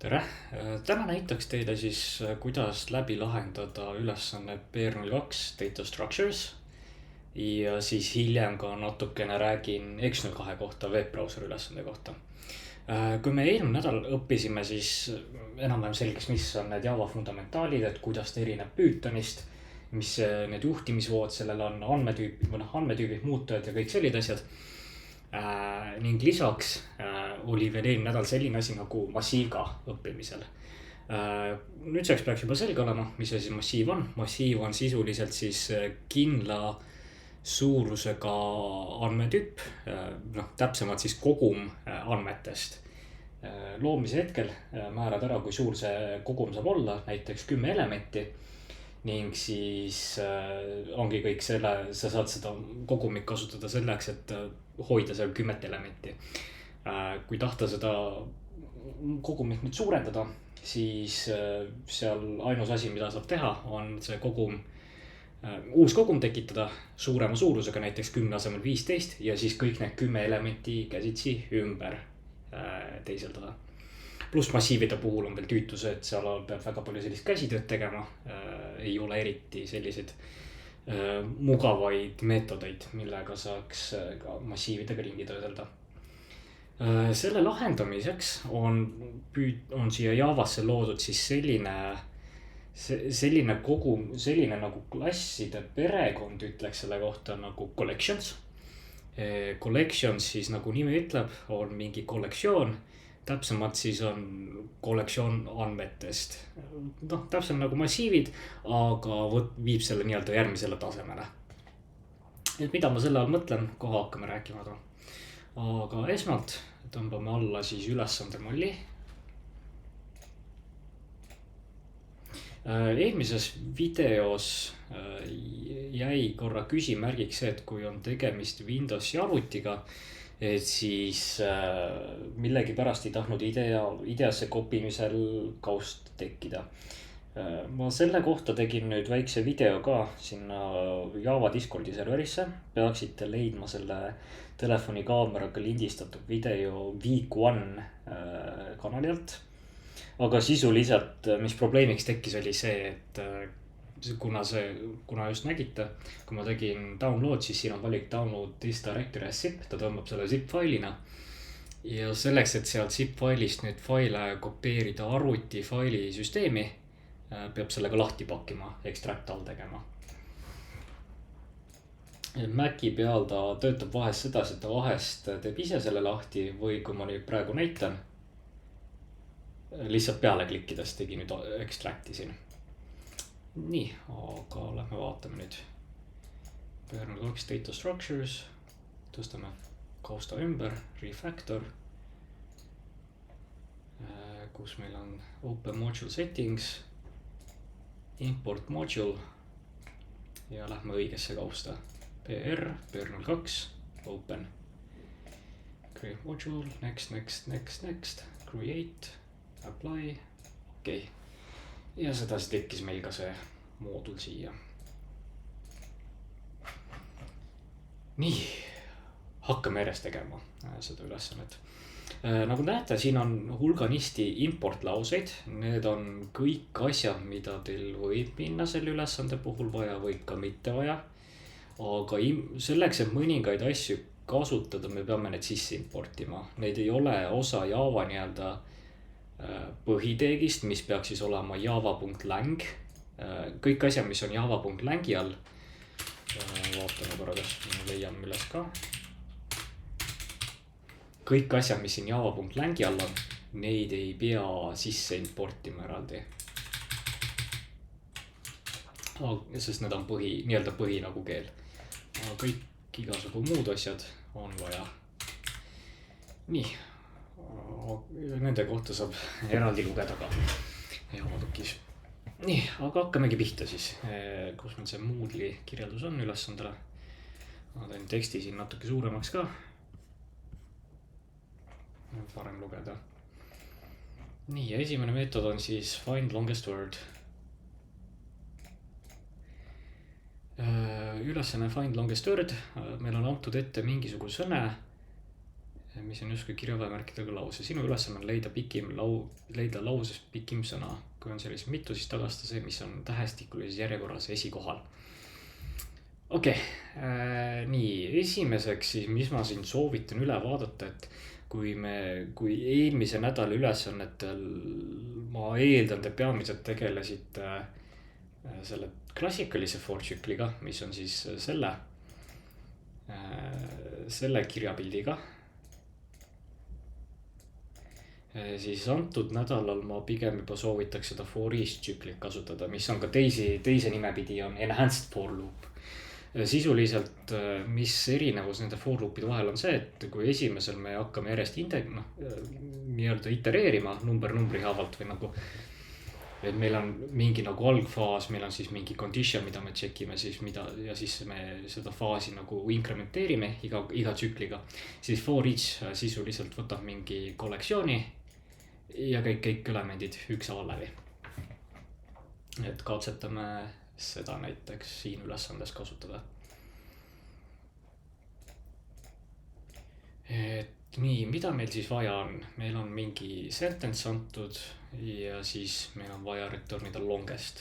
tere! Täna näitaks teile siis, kuidas läbi lahendada ülesanne PR02 Data Structures ja siis hiljem ka natukene räägin X02 kohta webbrowseri ülesande kohta. Kui me eelmine nädal õppisime siis enam-vähem selgeks, mis on need Java fundamentaalid, et kuidas ta erineb Pythonist, mis need juhtimisvood sellel on, andmetüübid, muutujad ja kõik sellised asjad. Ning lisaks oli veel eelmine nädal selline asi nagu massiivga õppimisel. Nüüdseks peaks juba selge olema, mis asi massiiv on. Massiiv on sisuliselt siis kindla suurusega andmetüüp, täpsemalt siis kogum andmetest. Loomise hetkel määrad ära, kui suur see kogum saab olla, näiteks 10 elementi. Ning siis ongi kõik selle, sa saad seda kogumit kasutada selleks, et hoida seal 10 elementi. Kui tahta seda kogumit nüüd suurendada, siis seal ainus asi, mida saab teha, on see kogum, uus kogum tekitada suurema suurusega, näiteks 10 asemel 15 ja siis kõik need 10 elementi käsitsi ümber teiseldada. Pluss massiivide puhul on veel tüütus, et seal peab väga palju sellist käsitööd tegema. Ei ole eriti selliseid mugavaid meetodeid, millega saaks ka massiividega ringi töödelda. Selle lahendamiseks on siia Javasse loodud siis selline kogum, selline nagu klasside perekond, ütleks selle kohta nagu collections. Collections siis nagu nimi ütleb, on mingi kollektsioon. Täpsemalt siis on kollektsioon andmetest. Täpselt nagu massiivid, aga viib selle nii-öelda järgmisele tasemele. Et mida ma selle all mõtlen, kohe hakkame rääkima. Aga esmalt tõmbame alla siis ülesande molli. Eelmises videos jäi korra küsimärgiks see, et kui on tegemist Windowsi arvutiga, et siis millegi pärast ei tahtnud ideasse kopimisel kaust tekkida. Ma selle kohta tegin nüüd väikse video ka sinna Java Discordi serverisse. Peaksite leidma selle telefoni kaameraga lindistatud video Week 1 kanali alt. Aga sisuliselt, mis probleemiks tekkis, oli see, et kuna just nägite, kui ma tegin download, siis siin on valik download this directory as zip, ta tõmbab selle zip failina. Ja selleks, et sealt zip failist nüüd faile kopeerida arvuti faili süsteemi, peab sellega lahti pakkima, extract all tegema. Maci peal ta töötab vahest sedasi, et ta vahest teeb ise selle lahti või kui ma nüüd praegu näitan, lihtsalt peale klikkides tegi nüüd extracti siin. Nii, aga lähme vaatame nüüd. PR02 Data Structures, tõstame kausta ümber, refactor, kus meil on Open Module Settings, Import Module ja lähme õigesse kausta. PR02, Open, Create Module, next, Create, Apply, okei. Ja seda siis tekkis meil ka see moodul siia. Nii, hakkame järjest tegema seda ülesannet. Nagu näete, siin on hulganisti import lauseid. Need on kõik asjad, mida teil võib minna selle ülesande puhul vaja, võib ka mitte vaja. Aga selleks, et mõningaid asju kasutada, me peame need sisse importima. Need ei ole osa Java nii-öelda põhiteegist, mis peaks siis olema java.lang. Kõik asjad, mis on java.langi all. Vaatame korra, kas me leiame üles ka. Kõik asjad, mis siin java.langi all on, neid ei pea sisse importima eraldi. Sest need on nii-öelda põhi nagu keel. Kõik igasugu muud asjad on vaja. Nii. Nende kohta saab eraldi lugeda ka Javatukis. Nii, aga hakkamegi pihta siis, kus meil see Moodle'i kirjeldus on ülesandele. Ma teen teksti siin natuke suuremaks ka. Parem lugeda. Nii, ja esimene meetod on siis find longest word. Ülesanne find longest word. Meil on antud ette mingisugune sõne. mis on justkui kirjavahemärkidega lause. Sinu ülesanne on leida lauses pikim sõna. Kui on sellist mitu, siis tagasta see, mis on tähestikulises järjekorras esikohal. Okei, nii esimeseks siis, mis ma siin soovitan üle vaadata, et kui eelmise nädala ülesannetel ma eeldan, te peamiselt tegelesid selle klassikalise for tsükliga, mis on siis selle kirjapildiga, siis antud nädalal ma pigem juba soovitaks seda for each tsüklit kasutada, mis on ka teise nimepidi on enhanced for loop. Sisuliselt, mis erinevus nende for loopide vahel on see, et kui esimesel me hakkame järjest nii-öelda itereerima numbri haavalt või nagu, et meil on mingi nagu algfaas, meil on siis mingi condition, mida me tšekime siis ja siis me seda faasi nagu inkrementeerime iga tsükliga, siis for each sisuliselt võtab mingi kollektsiooni ja kõik elemendid ükshaaval läbi. Et katsetame seda näiteks siin ülesandes kasutada. Et nii, mida meil siis vaja on? Meil on mingi sentence antud ja siis meil on vaja returnida longest.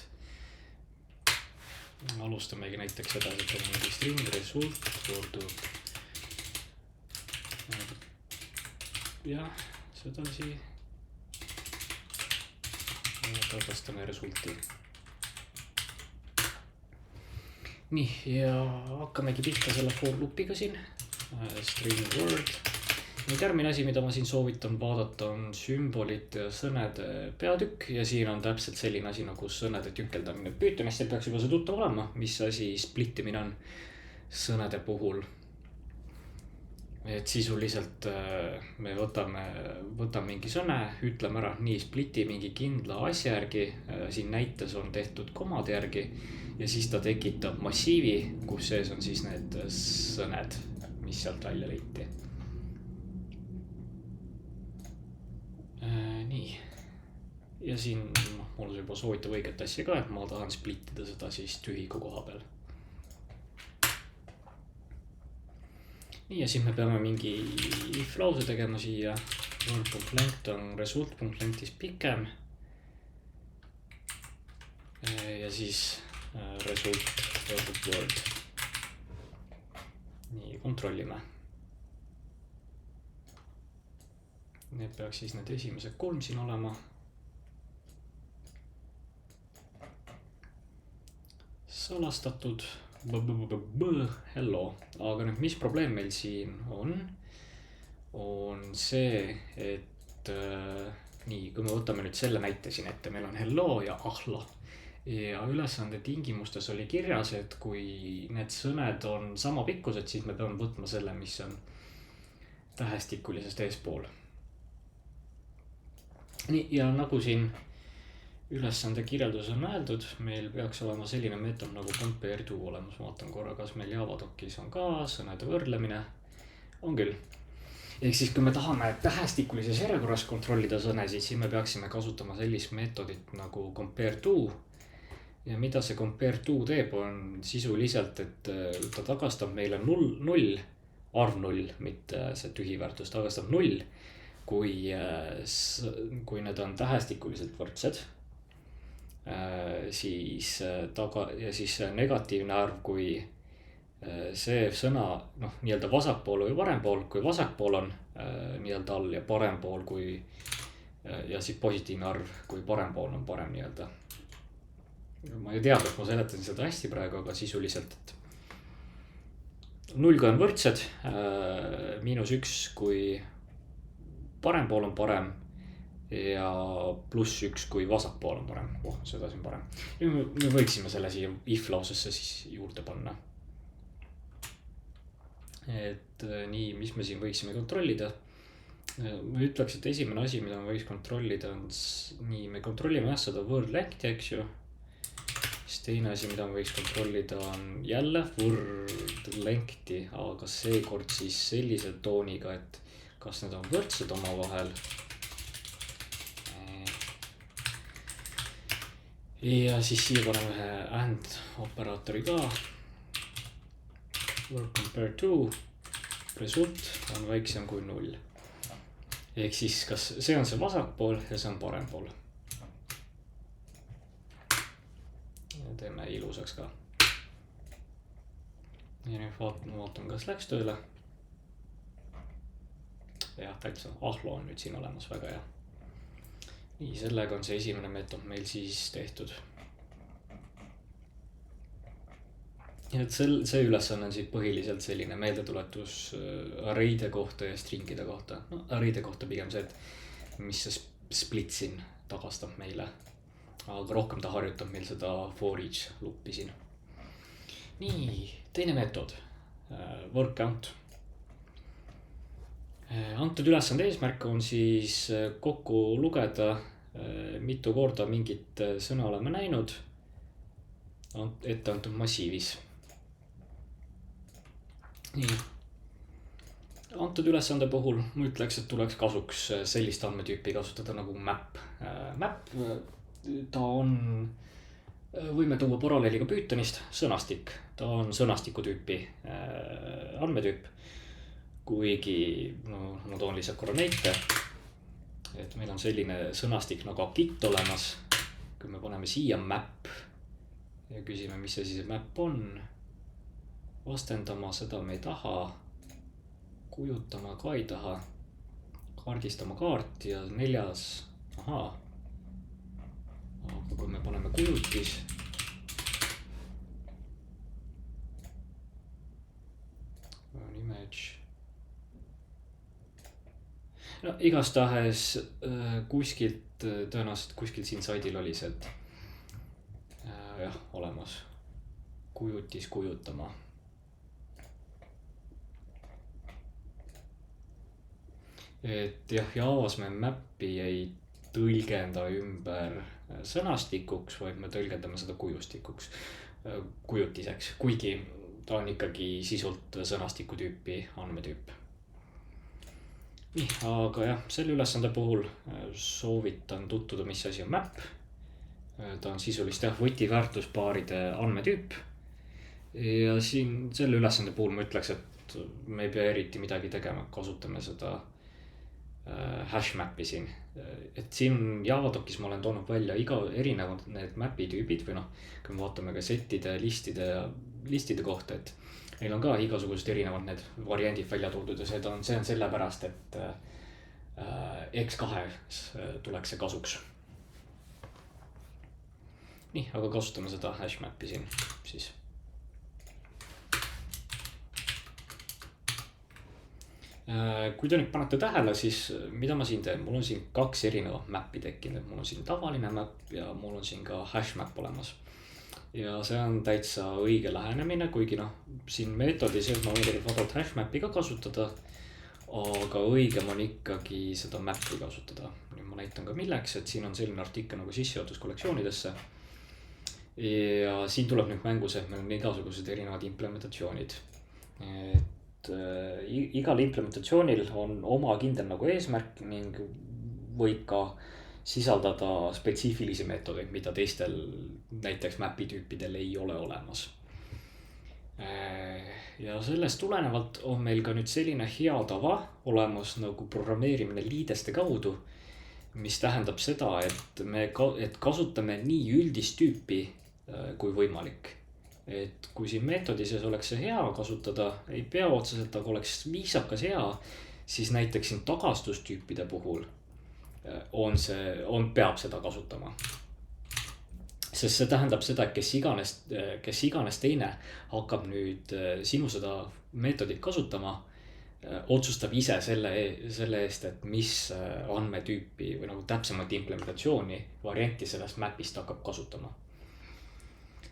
Alustamegi näiteks edasi, et on mingi string result võrdub. Jah, sedasi. Tagastame resulti. Nii, ja hakkamegi pihta selle for loopiga siin. String word. Nüüd järgmine asi, mida ma siin soovitan vaadata, on sümbolite ja sõnade peatükk. Ja siin on täpselt selline asi nagu sõnade tükeldamine. Pythonist peaks juba see tuttav olema, mis asi splittimine on sõnade puhul. Et sisuliselt me võtame mingi sõne, ütleme ära nii spliti mingi kindla asja järgi. Siin näites on tehtud komade järgi. Ja siis ta tekitab massiivi, kus sees on siis need sõned, mis sealt välja leiti. Nii. Ja siin mul juba soovitab õiget asja ka, et ma tahan splittida seda siis tühiku koha peal. Nii, ja siis me peame mingi if lause tegema siia. Word.length on result.length'is pikem. Ja siis result võrdub word. Nii, kontrollime. Need peaks siis need esimesed 3 siin olema. Salastatud. Hello. Aga nüüd, mis probleem meil siin on see, et nii, kui me võtame nüüd selle näite siin ette, meil on hello ja ahla. Ja ülesande tingimustes oli kirjas, et kui need sõned on sama pikkused, siis me peame võtma selle, mis on tähestikulisest eespool. Nii, ja nagu siin ülesande kirjeldus on öeldud, meil peaks olema selline meetod nagu compare to olemas. Vaatan korra, kas meil Javadoc'is on ka sõnade võrdlemine. On küll. Ehk siis, kui me tahame tähestikulises järjekorras kontrollida sõnesid, siis me peaksime kasutama sellist meetodit nagu compare to. Ja mida see compare to teeb, on sisuliselt, et ta tagastab meile 0, arv 0, mitte see tühiväärtus, tagastab 0, kui need on tähestikuliselt võrdsed. Siis negatiivne arv, kui see sõna nii-öelda vasakpool või parempool, kui vasakpool on nii-öelda all ja parempool ja siis positiivne arv, kui parempool on parem nii-öelda. Ma ei teab, et ma seletasin seda hästi praegu, aga sisuliselt, et 0 on võrdsed, -1, kui parempool on parem ja +1, kui vasakpool on parem. Seda siin parem. Me võiksime selle siia if lausesse siis juurde panna. Et nii, mis me siin võiksime kontrollida? Ma ütleks, et esimene asi, mida me võiks kontrollida on nii, me kontrollime seda word length'i, eks ju. Siis teine asi, mida me võiks kontrollida on jälle word length'i, aga seekord siis sellise tooniga, et kas need on võrdsed omavahel. Ja siis siia paneme ühe and operaatori ka. Word compare to result on väiksem kui 0. Ehk siis kas see on see vasak pool ja see on parem pool. Ja teeme ilusaks ka. Ja nüüd vaatan, kas läks tööle. Jah, täitsa ahlo on nüüd siin olemas, väga hea. Nii, sellega on see esimene meetod meil siis tehtud. Ja et see ülesanne on siit põhiliselt selline meeldetuletus array'de kohta ja stringide kohta. No, array'de kohta pigem see, et mis see split siin tagastab meile. Aga rohkem ta harjutab meil seda for each loopi siin. Nii, teine meetod. Word count. Antud ülesande eesmärk on siis kokku lugeda, mitu korda mingit sõna oleme näinud ette antud massiivis. Nii. Antud ülesande puhul ma ütleks, et tuleks kasuks sellist andmetüüpi kasutada nagu map. Map, ta on, võime tuua paralleeliga Pythonist, sõnastik. Ta on sõnastiku tüüpi andmetüüp. Kuigi, no ma toon lihtsalt korra näite, et meil on selline sõnastik nagu akit olemas. Kui me paneme siia map ja küsime, mis see siis map on, vastendama seda me ei taha, kujutama ka ei taha, kaardistama kaarti ja 4. Aga kui me paneme kujutis, image. No igastahes kuskilt, tõenäoliselt kuskilt siin saidil oli see, et jah, olemas kujutis kujutama. Et jah, Javas me map'i ei tõlgenda ümber sõnastikuks, vaid me tõlgendame seda kujutiseks, kuigi ta on ikkagi sisult sõnastiku tüüpi andmetüüp. Nii, aga jah, selle ülesande puhul soovitan tutvuda, mis asi on map. Ta on sisulist võtiväärtuspaaride andmetüüp. Ja siin selle ülesande puhul ma ütleks, et me ei pea eriti midagi tegema, kasutame seda hash map'i siin. Et siin Javadokis ma olen toonud välja iga erinevad need map'i tüübid või noh, kui me vaatame ka setide, listide kohta, et meil on ka igasugused erinevad need variandid välja toodud ja see on sellepärast, et X2 tuleks see kasuks. Nii, aga kasutame seda hash map'i siin siis. Kui te nüüd panete tähele, siis mida ma siin teen? Mul on siin 2 erinevat map'i tekkinud. Mul on siin tavaline map ja mul on siin ka hash map olemas. Ja see on täitsa õige lähenemine, kuigi noh, siin meetodi sees ma võin vabalt hash map'i ka kasutada, aga õigem on ikkagi seda map'i kasutada. Nüüd ma näitan ka milleks, et siin on selline artikkel nagu sissejuhatus kollektsioonidesse. Ja siin tuleb nüüd mängu see, et meil on igasugused erinevad implementatsioonid. Igal implementatsioonil on oma kindel nagu eesmärk ning võib ka sisaldada spetsiifilisi meetodeid, mida teistel näiteks map'i tüüpidel ei ole olemas. Ja sellest tulenevalt on meil ka nüüd selline hea tava olemas nagu programmeerimine liideste kaudu, mis tähendab seda, et kasutame nii üldist tüüpi kui võimalik. Et kui siin meetodi sees oleks see hea kasutada, ei pea otseselt, aga oleks viisakas hea, siis näiteks siin tagastustüüpide puhul peab seda kasutama. Sest see tähendab seda, et kes iganes teine hakkab nüüd sinu seda meetodit kasutama, otsustab ise selle eest, et mis andmetüüpi või nagu täpsemalt implementatsiooni varianti sellest map'ist hakkab kasutama.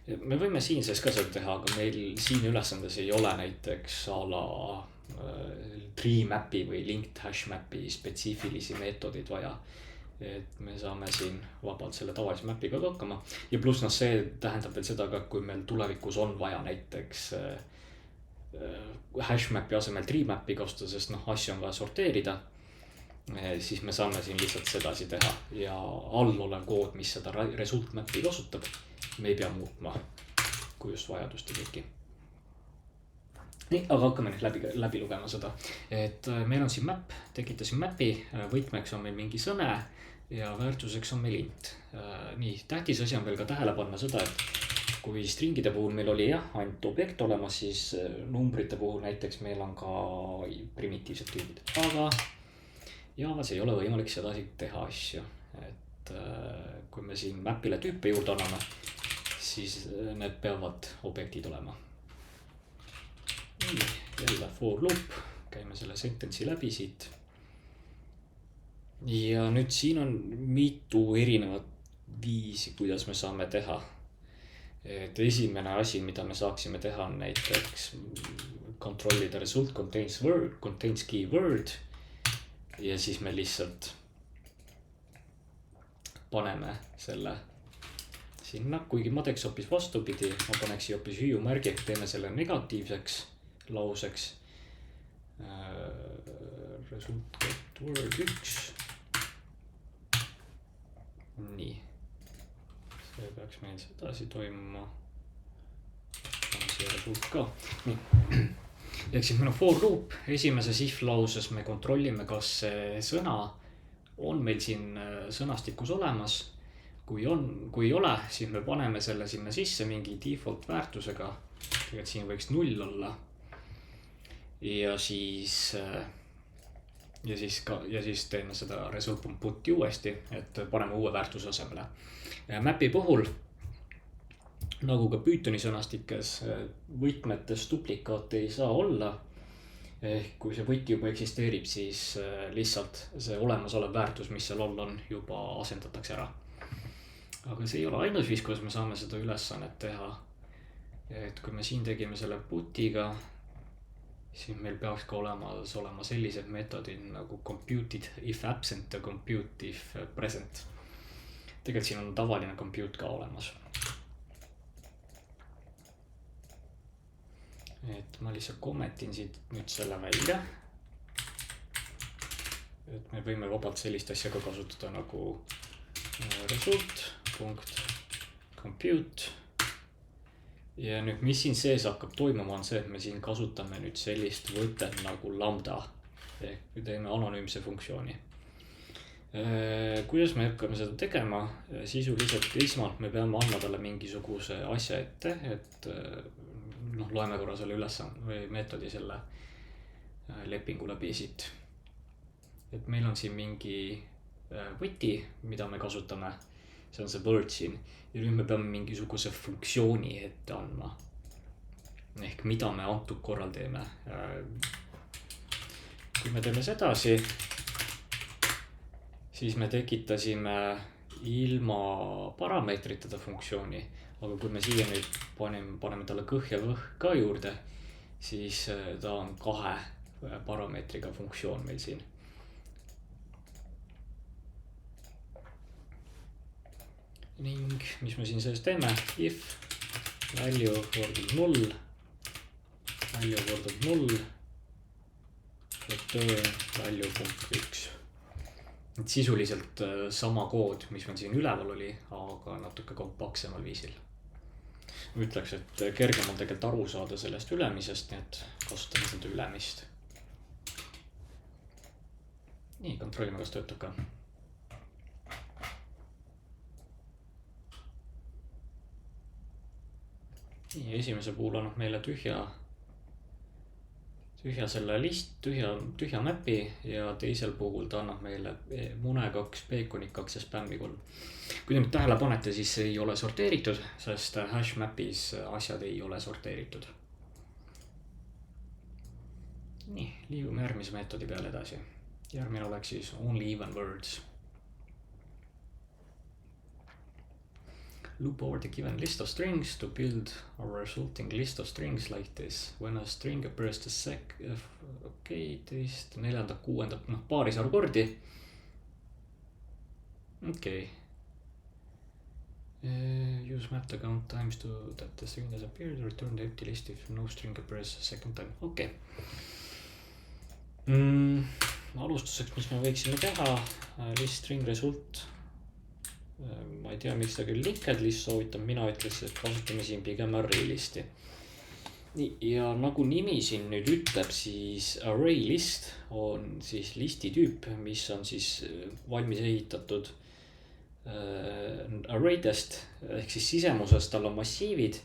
Me võime siin sees ka seda teha, aga meil siin ülesandes ei ole näiteks a la tree map'i või linked hash map'i spetsiifilisi meetodid vaja. Et me saame siin vabalt selle tavalise map'iga hakkama. Ja pluss see tähendab veel seda ka, kui meil tulevikus on vaja näiteks hash map'i asemel tree map'i kasutada, sest asju on vaja sorteerida, siis me saame siin lihtsalt sedasi teha. Ja all olev kood, mis seda result map'i kasutab, me ei pea muutma, kui just vajadust ei teki. nii, aga hakkame nüüd läbi lugema seda, et meil on siin map, tekitasin mapi, võtmeks on meil mingi sõne ja väärtuseks on meil int. Nii, tähtis asi on veel ka tähele panna seda, et kui stringide puhul meil oli jah, ainult objekt olemas, siis numbrite puhul näiteks meil on ka primitiivsed tüübid, aga Javas ei ole võimalik sedasi teha asju, et kui me siin mapile tüüpe juurde anname, siis need peavad objektid olema. Nii, jälle for loop, käime selle sentence'i läbi siit. Ja nüüd siin on mitu erinevat viisi, kuidas me saame teha. Et esimene asi, mida me saaksime teha, on näiteks kontrollida result contains keyword ja siis me lihtsalt paneme selle sinna, kuigi ma teeks hoopis vastupidi, ma paneks hoopis hüüumärgi, ehk teeme selle negatiivseks lauseks. Result get word 1. Nii. See peaks meil sedasi toimuma. On siia result ka. Nii. Ehk siis meil on for loop. Esimeses if lauses me kontrollime, kas see sõna on meil siin sõnastikus olemas. Kui ei ole, siis me paneme selle sinna sisse mingi default väärtusega. Tegelikult siin võiks 0 olla. Ja siis teeme seda result.put uuesti, et paneme uue väärtuse asemele. Mapi puhul, nagu ka Pythoni sõnastikes, võtmetes duplikaate ei saa olla. Ehk kui see võti juba eksisteerib, siis lihtsalt see olemasolev väärtus, mis seal on, juba asendatakse ära. Aga see ei ole ainus viis, kuidas me saame seda ülesannet teha. Et kui me siin tegime selle putiga, siis meil peaks ka olema sellised metodid nagu computed if absent ja compute if present. Tegelikult siin on tavaline compute ka olemas. Et ma lihtsalt kommentin siit nüüd selle välja. Et me võime vabalt sellist asja ka kasutada nagu result.compute. Ja nüüd, mis siin sees hakkab toimuma, on see, et me siin kasutame nüüd sellist võtet nagu lambda. Ehk teeme anonüümse funktsiooni. Kuidas me hakkame seda tegema? Sisuliselt esmalt me peame andma talle mingisuguse asja ette, et loeme korra selle või meetodi selle lepingu läbi siit. Et meil on siin mingi võti, mida me kasutame. See on see word siin. Ja nüüd me peame mingisuguse funktsiooni ette andma. Ehk mida me antud korral teeme. Kui me teeme sedasi, siis me tekitasime ilma parameetriteta funktsiooni. Aga kui me siia nüüd paneme talle kõh ja võh ka juurde, siis ta on 2 parameetriga funktsioon meil siin. Ning, mis me siin sees teeme, if value võrdub 0, return value.1. Et sisuliselt sama kood, mis meil siin üleval oli, aga natuke kompaktsemal viisil. Ütleks, et kergem on tegelikult aru saada sellest ülemisest, nii et kasutame seda ülemist. Nii, kontrollime, kas töötab ka. Nii, esimese puhul on meile tühja selle tühja mapi ja teisel puhul ta annab meile mune 2, peekonit 2 ja spämmi 3. Kui te nüüd tähele panete, siis ei ole sorteeritud, sest hash mapis asjad ei ole sorteeritud. Nii, liigume järgmise meetodi peale edasi. Järgmine oleks siis only even words. Loop over the given list of strings to build a resulting list of strings like this. When a string appears the teist, 4., 6., paarisarvu kordi. Okay. Use map to count times to that the string has appeared. Return the empty list if no string appears second time. Okay. Alustuseks, mis me võiksime teha, list string result. Ma ei tea, miks ta küll linked list soovitab, mina ütles, et kasutame siin pigem array listi. Ja nagu nimi siin nüüd ütleb, siis array list on siis listi tüüp, mis on siis valmis ehitatud arraydest ehk siis sisemuses tal on massiivid,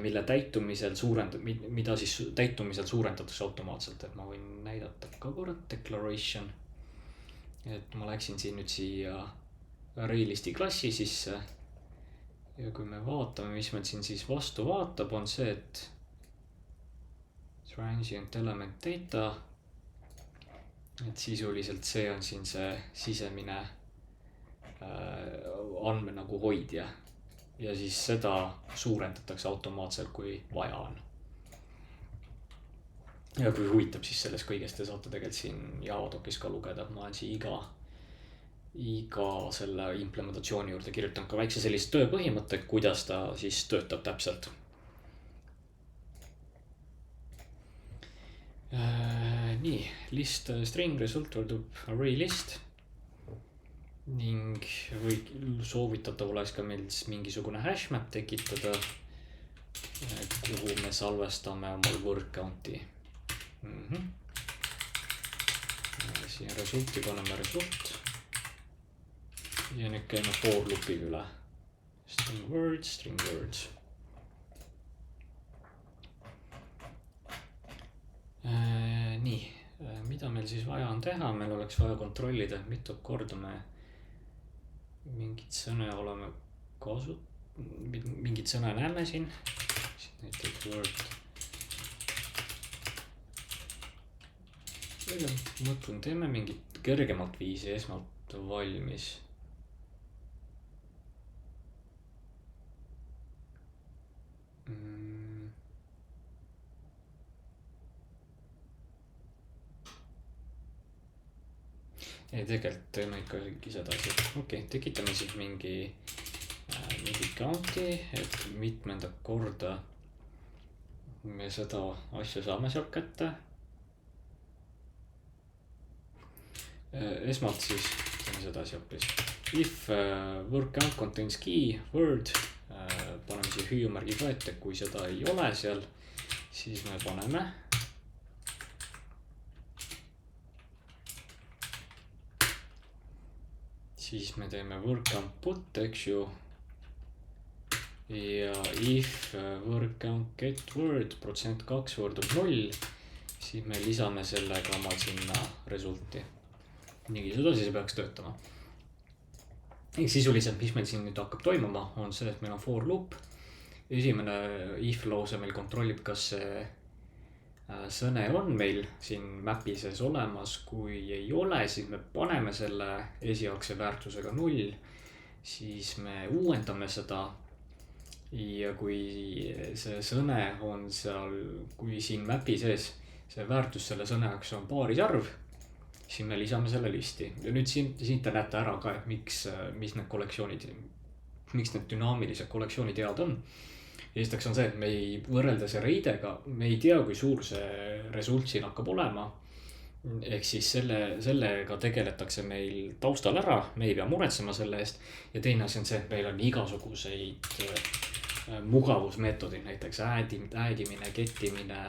mille täitumisel mida siis täitumisel suurendatakse automaatselt, et ma võin näidata ka korra declaration, et ma läksin siin nüüd siia array listi klassi sisse ja kui me vaatame, mis meil siin siis vastu vaatab, on see, et transient element data, et sisuliselt see on siin see sisemine andme nagu hoidja ja siis seda suurendatakse automaatselt, kui vaja on. Ja kui huvitab, siis sellest kõigest te saate tegelikult siin Javadocis ka lugeda, ma olen siia iga selle implementatsiooni juurde kirjutanud ka väikse sellist tööpõhimõtte, kuidas ta siis töötab täpselt. Nii, list string result võrdub array list ning soovitatav oleks ka meil mingisugune hashmap tekitada, kuhu me salvestame omal word count'i. Siin resulti paneme result ja nüüd käime for loopiga üle. String words. Nii, mida meil siis vaja on teha? Meil oleks vaja kontrollida, mitu korda me mingit sõna oleme mingit sõna näeme siin. Näiteks word. Mõtlen, teeme mingit kergemalt viisi esmalt valmis. Ei, tegelikult teeme ikkagi sedasi. Okei, tekitame siis mingi count'i, et mitmenda korda me seda asja saame sealt kätte. Esmalt siis teeme sedasi hoopis. If word count contains key word, paneme siia hüüumärgi ka ette, kui seda ei ole seal, siis me paneme siis me teeme word count put, eks ju. Ja if word count get word %2 võrdub 0, siis me lisame sellega oma sinna resulti. Nii, seda siis peaks töötama. Sisuliselt, mis meil siin nüüd hakkab toimuma, on see, et meil on for loop. Esimene if lause meil kontrollib, kas see sõne on meil siin mapi sees olemas, kui ei ole, siis me paneme selle esialgse väärtusega 0, siis me uuendame seda ja kui see sõne on seal, kui siin mapi sees see väärtus selle sõne jaoks on paarisarv, siis me lisame selle listi. Ja nüüd siin te näete ära ka, et miks need kollektsioonid, miks need dünaamilised kollektsioonid head on. Esiteks on see, et me ei võrreldes arraydega, me ei tea, kui suur see result siin hakkab olema. Ehk siis sellega tegeletakse meil taustal ära, me ei pea muretsema selle eest. Ja teine asi on see, et meil on igasuguseid mugavusmeetodid, näiteks addimine, gettimine,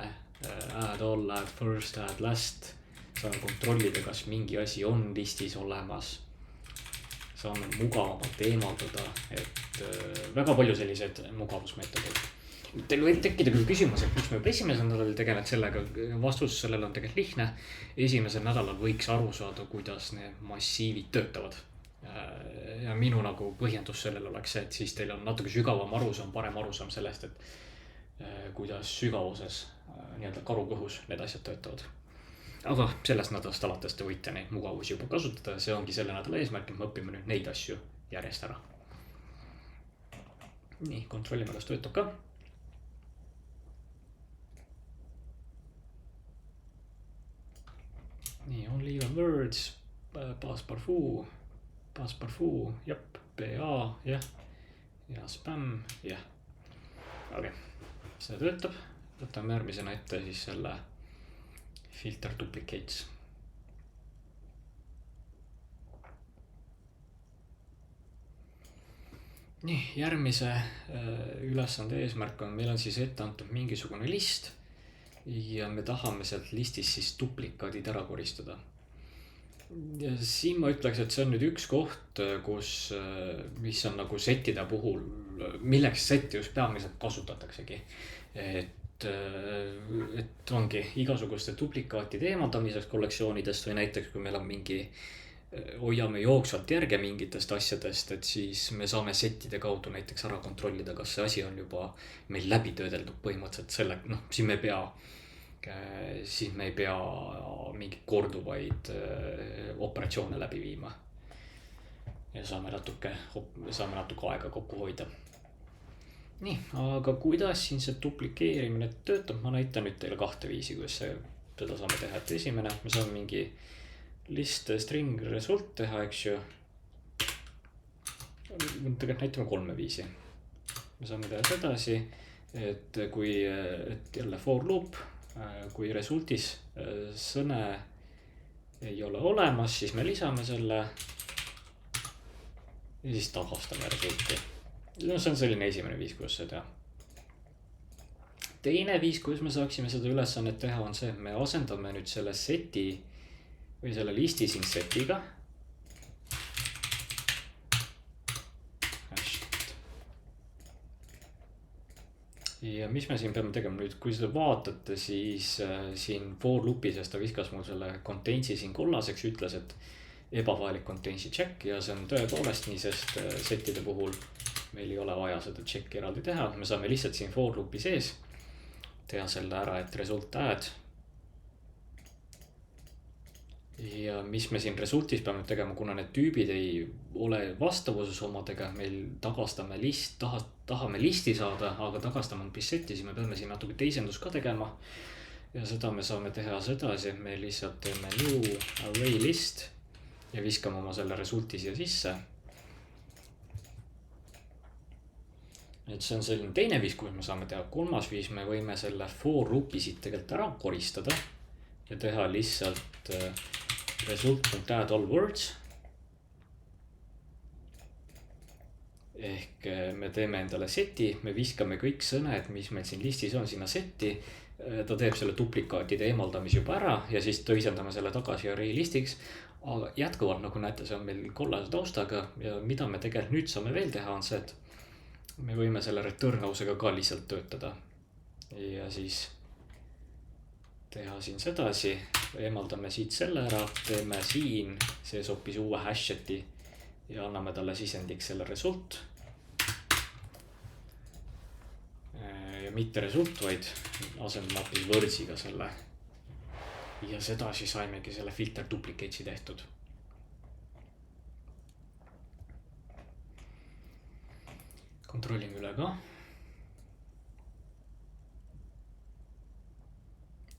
add all, add first, add last. Saame kontrollida, kas mingi asi on listis olemas. Saame mugavamalt eemaldada, et väga palju selliseid mugavusmeetodeid. Teil võib tekkida küll küsimus, et miks me esimesel nädalal tegeled sellega, vastus sellele on tegelikult lihtne. Esimesel nädalal võiks aru saada, kuidas need massiivid töötavad. Ja minu nagu põhjendus sellele oleks see, et siis teil on natuke sügavam arusaam, parem arusaam sellest, et kuidas sügavuses nii-öelda karukõhus need asjad töötavad. Aga sellest nädalast alates te võite neid mugavusi juba kasutada. See ongi selle nädala eesmärk, et me õpime nüüd neid asju järjest ära. Nii, kontrollime, kas töötab ka. Nii, only even words, pass parfuu, jep, PA, jah, ja spam, jah. Okei, see töötab. Võtame järgmisena ette siis selle filter duplicates. nii, järgmise ülesande eesmärk on, meil on siis ette antud mingisugune list ja me tahame sealt listist siis duplikaadid ära koristada. Ja siin ma ütleks, et see on nüüd üks koht, mis on nagu settide puhul, milleks setti just peamiselt kasutataksegi. Et ongi igasuguste duplikaatide eemaldamiseks kollektsioonidest või näiteks, kui meil on hoiame jooksvalt järge mingitest asjadest, et siis me saame settide kaudu näiteks ära kontrollida, kas see asi on juba meil läbi töödeldud põhimõtteliselt siis me ei pea mingi korduvaid operatsioone läbi viima. Ja saame natuke aega kokku hoida. Nii, aga kuidas siin see duplikeerimine töötab, ma näitan nüüd teile 2 viisi, kuidas seda saame teha. Et esimene, me saame mingi list string result teha, eks ju. Tegelikult näitame 3 viisi. Me saame teha sedasi, et jälle for loop, kui resultis sõne ei ole olemas, siis me lisame selle ja siis tagastame resulti. No see on selline esimene viis, kuidas seda teha. Teine viis, kuidas me saaksime seda ülesannet teha, on see, et me asendame nüüd selle seti või selle listi siin setiga. Ja mis me siin peame tegema nüüd, kui seda vaatate, siis siin for loopi sees ta viskas mul selle contains'i siin kollaseks, ütles, et ebavajalik contains'i check ja see on tõepoolest nii, sest settide puhul meil ei ole vaja seda check'i eraldi teha. Me saame lihtsalt siin for loopi sees teha selle ära, et result add. Ja mis me siin resultis peame tegema, kuna need tüübid ei ole vastavuses omadega, meil tahame listi saada, aga tagastame on seti, siis me peame siin natuke teisendust ka tegema. Ja seda me saame teha sedasi, et me lihtsalt teeme new array list ja viskame oma selle resulti siia sisse. Et see on selline teine viis, kus me saame teha. Kolmas viis, me võime selle for loopi siit tegelikult ära koristada ja teha lihtsalt result.add all words. Ehk me teeme endale seti, me viskame kõik sõned, mis meil siin listis on, sinna seti. Ta teeb selle duplikaatide eemaldamise juba ära ja siis tõisendame selle tagasi array listiks. Aga jätkuvalt, nagu näete, see on meil kollase taustaga ja mida me tegelikult nüüd saame veel teha, on see, et me võime selle return ausega ka lihtsalt töötada. Ja siis teha siin sedasi, eemaldame siit selle ära, teeme siin sees hoopis uue hasheti ja anname talle sisendiks selle result. Ja mitte result, vaid asendame hoopis words'iga selle. Ja sedasi saimegi selle filter duplicates'i tehtud. Kontrollime üle ka.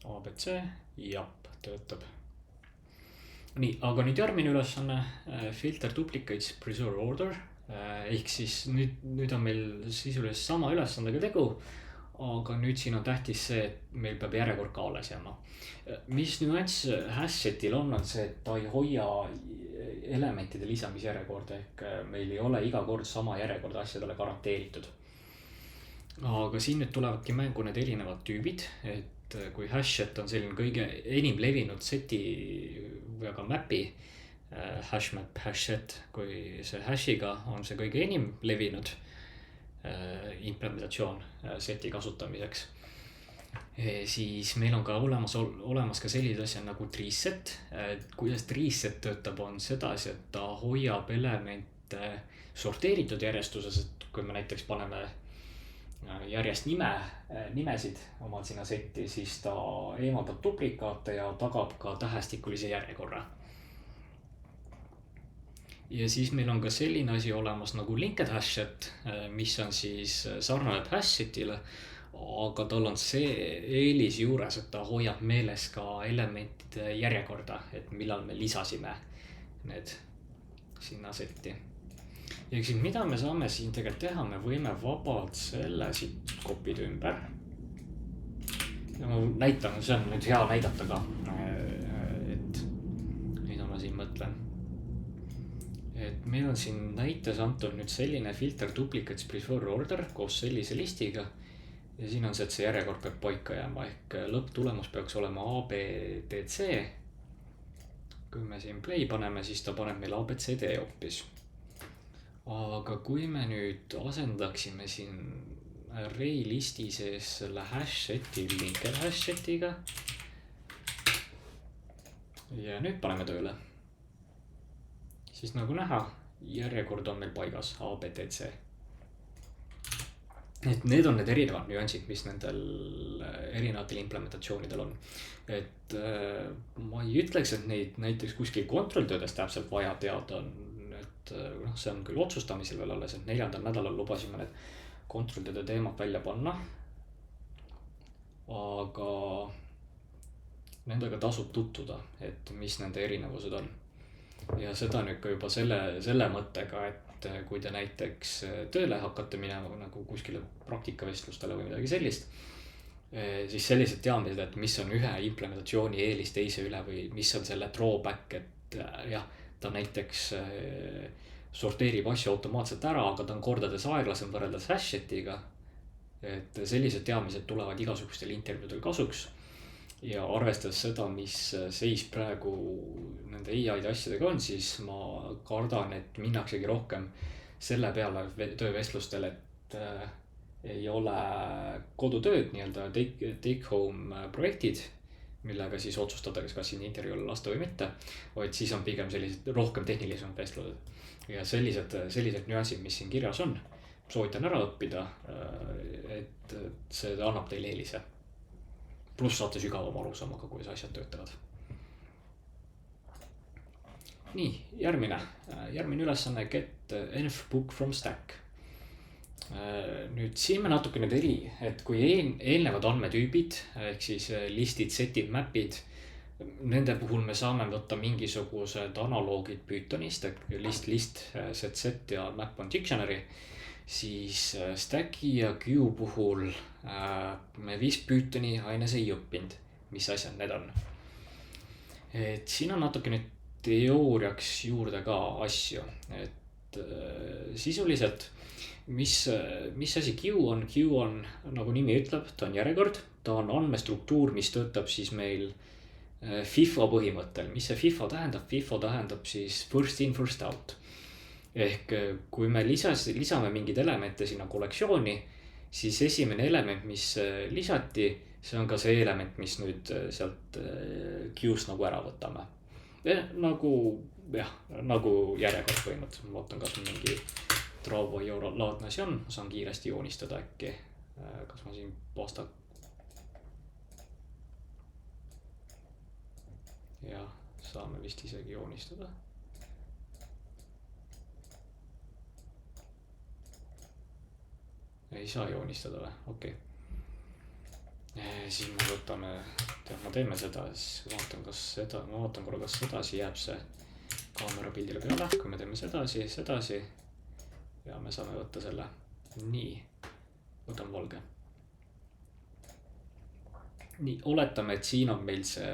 ABC, jap, töötab. Nii, aga nüüd järgmine ülesanne, filter duplicates preserve order. Ehk siis nüüd on meil sisuliselt sama ülesandega tegu, aga nüüd siin on tähtis see, et meil peab järjekord ka alles jääma. Mis nüanss hashsetil on see, et ta ei hoia elementide lisamisjärjekorda, ehk meil ei ole iga kord sama järjekord asjadele garanteeritud. Aga siin nüüd tulevadki mängu need erinevad tüübid, et kui hashset on selline kõige enim levinud seti või aga mapi, hashmap, hashset, kui see hashiga on see kõige enim levinud implementatsioon seti kasutamiseks. Siis meil on ka olemas ka sellised asjad nagu treeset. Kuidas treeset töötab on sedasi, et ta hoiab elemente sorteeritud järjestuses, et kui me näiteks paneme järjest nimesid omal sinna setti, siis ta eemaldab duplikaate ja tagab ka tähestikulise järjekorra. Ja siis meil on ka selline asi olemas nagu linked hashset, mis on siis sarnaneb hashsetile, aga tal on see eelis juures, et ta hoiab meeles ka elementide järjekorda, et millal me lisasime need sinna setti. Ja siis mida me saame siin tegelikult teha, me võime vabalt selle siit kopida ümber. Ja ma näitan, see on nüüd hea näidata ka, et mida ma siin mõtlen. et meil on siin näites antud nüüd selline filter duplicates before order koos sellise listiga. Ja siin on see, et see järjekord peab paika jääma ehk lõpptulemus peaks olema ABDC. Kui me siin play paneme, siis ta paneb meil ABCD hoopis. Aga kui me nüüd asendaksime siin array listi sees selle hash seti linker hash setiga ja nüüd paneme tööle, siis nagu näha, järjekord on meil paigas ABDC. Et need on need erinevad nüansid, mis nendel erinevatel implementatsioonidel on. Et ma ei ütleks, et neid näiteks kuskil kontrolltöödes täpselt vaja teada on. Et see on küll otsustamisel veel alles, et 4. nädalal lubasime need kontrolltööde teemad välja panna. Aga nendega tasub tutvuda, et mis nende erinevused on. Ja seda nüüd ka juba selle mõttega, et kui te näiteks tööle hakkate minema nagu kuskile praktikavestlustele või midagi sellist, siis sellised teadmised, et mis on ühe implementatsiooni eelis teise üle või mis on selle drawback, et jah, ta näiteks sorteerib asju automaatselt ära, aga ta on kordades aeglasem võrreldes hashetiga. Et sellised teadmised tulevad igasugustel intervjuudel kasuks. Ja arvestades seda, mis seis praegu nende AI-de asjadega on, siis ma kardan, et minnaksegi rohkem selle peale töövestlustel, et ei ole kodutööd, nii-öelda take home projektid, millega siis otsustada, kas siin intervjuule lasta või mitte, vaid siis on pigem sellised rohkem tehnilised vestlused. Ja sellised nüansid, mis siin kirjas on, soovitan ära õppida, et see annab teile eelise. Plus saate sügavam arusaamaga, kuidas asjad töötavad. Nii, järgmine ülesanne get env book from stack. Nüüd siin me natuke nüüd et kui eelnevad andmetüübid, ehk siis listid, setid, mapid, nende puhul me saame võtta mingisugused analoogid Pythonist, list, set ja map on dictionary, siis stacki ja queue puhul me vist Pythoni aines ei õppinud, mis asjad need on. Et siin on natuke nüüd teooriaks juurde ka asju, et sisuliselt mis asi queue on? Queue on, nagu nimi ütleb, ta on järjekord, ta on andmestruktuur, mis töötab siis meil FIFO põhimõttel. Mis see FIFO tähendab? FIFO tähendab siis first in, first out. Ehk kui me lisame mingid elemente sinna kollektsiooni, siis esimene element, mis lisati, see on ka see element, mis nüüd sealt queue'st nagu ära võtame. Nagu järjekord põhimõtteliselt. Ma vaatan, kas mingi Travo laadne asi on, ma saan kiiresti joonistada äkki. Kas ma siin pasta. Ja saame vist isegi joonistada. Ei saa joonistada või? Okei. Siis me võtame, ma teeme seda, siis ma vaatan korra, kas sedasi jääb see kaamera pildile peale. Kui me teeme sedasi ja me saame võtta selle. Nii, võtan valge. Nii, oletame, et siin on meil see